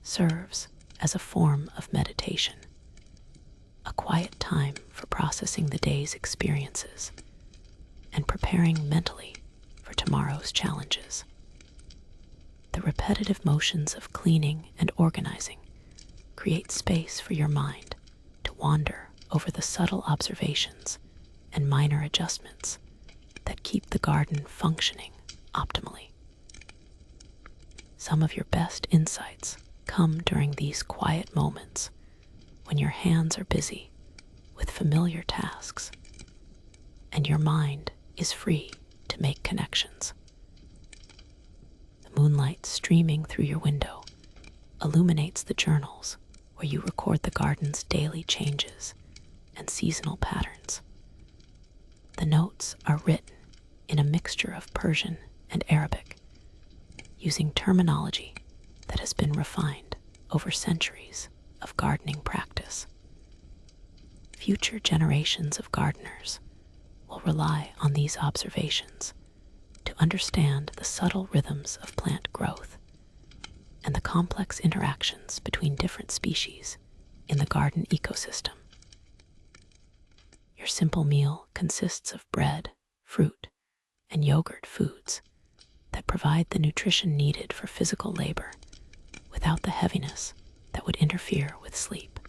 serves as a form of meditation, a quiet time for processing the day's experiences and preparing mentally for tomorrow's challenges. The repetitive motions of cleaning and organizing create space for your mind to wander over the subtle observations and minor adjustments that keep the garden functioning optimally. Some of your best insights come during these quiet moments when your hands are busy with familiar tasks and your mind is free to make connections. The moonlight streaming through your window illuminates the journals where you record the garden's daily changes and seasonal patterns. The notes are written in a mixture of Persian and Arabic, using terminology that has been refined over centuries of gardening practice. Future generations of gardeners will rely on these observations to understand the subtle rhythms of plant growth and the complex interactions between different species in the garden ecosystem. Your simple meal consists of bread, fruit, and yogurt foods that provide the nutrition needed for physical labor without the heaviness that would interfere with sleep.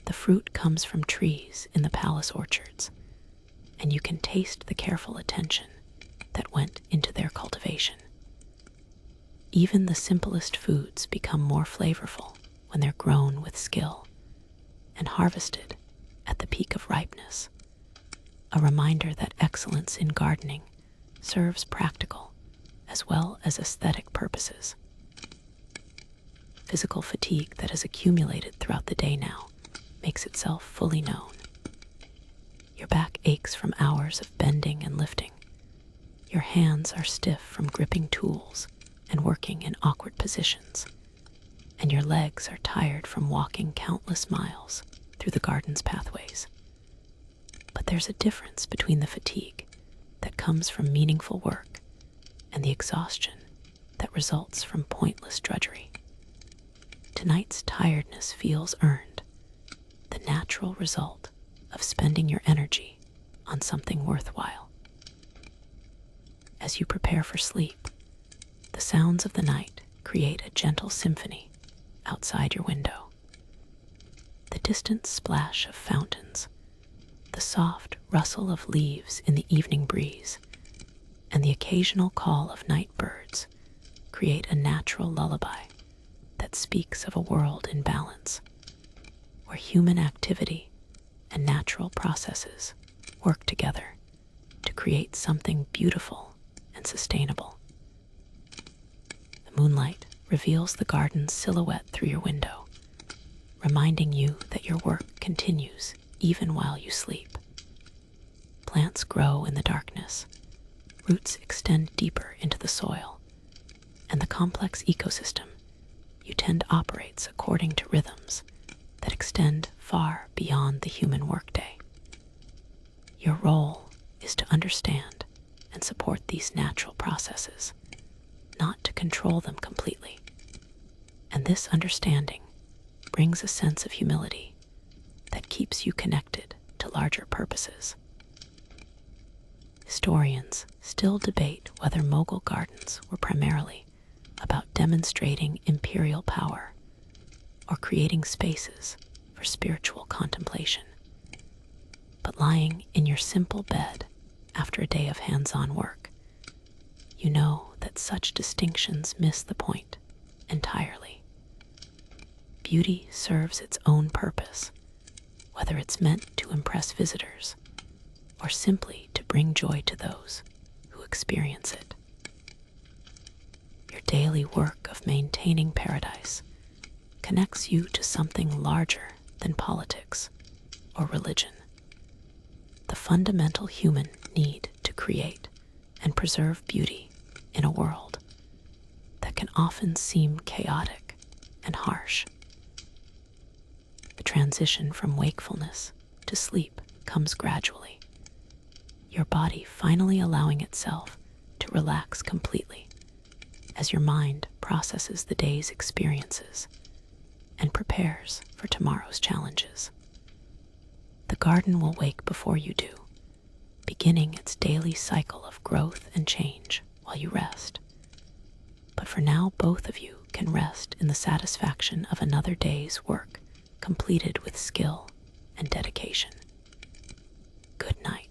The fruit comes from trees in the palace orchards, and you can taste the careful attention that went into their cultivation. Even the simplest foods become more flavorful when they're grown with skill and harvested at the peak of ripeness, a reminder that excellence in gardening serves practical as well as aesthetic purposes. Physical fatigue that has accumulated throughout the day now makes itself fully known. Your back aches from hours of bending and lifting. Your hands are stiff from gripping tools and working in awkward positions, and your legs are tired from walking countless miles through the garden's pathways. But there's a difference between the fatigue that comes from meaningful work and the exhaustion that results from pointless drudgery. Tonight's tiredness feels earned, the natural result of spending your energy on something worthwhile. As you prepare for sleep, the sounds of the night create a gentle symphony outside your window. The distant splash of fountains, the soft rustle of leaves in the evening breeze, and the occasional call of night birds create a natural lullaby that speaks of a world in balance, where human activity and natural processes work together to create something beautiful and sustainable. The moonlight reveals the garden's silhouette through your window, reminding you that your work continues even while you sleep. Plants grow in the darkness, roots extend deeper into the soil, and the complex ecosystem you tend operates according to rhythms that extend far beyond the human workday. Your role is to understand and support these natural processes, not to control them completely. And this understanding brings a sense of humility that keeps you connected to larger purposes. Historians still debate whether Mughal gardens were primarily about demonstrating imperial power or creating spaces for spiritual contemplation. But lying in your simple bed after a day of hands-on work, you know that such distinctions miss the point entirely. Beauty serves its own purpose, whether it's meant to impress visitors or simply to bring joy to those who experience it. Your daily work of maintaining paradise connects you to something larger than politics or religion. The fundamental human need to create and preserve beauty in a world that can often seem chaotic and harsh. The transition from wakefulness to sleep comes gradually, your body finally allowing itself to relax completely as your mind processes the day's experiences and prepares for tomorrow's challenges. The garden will wake before you do, beginning its daily cycle of growth and change while you rest. But for now, both of you can rest in the satisfaction of another day's work completed with skill and dedication. Good night.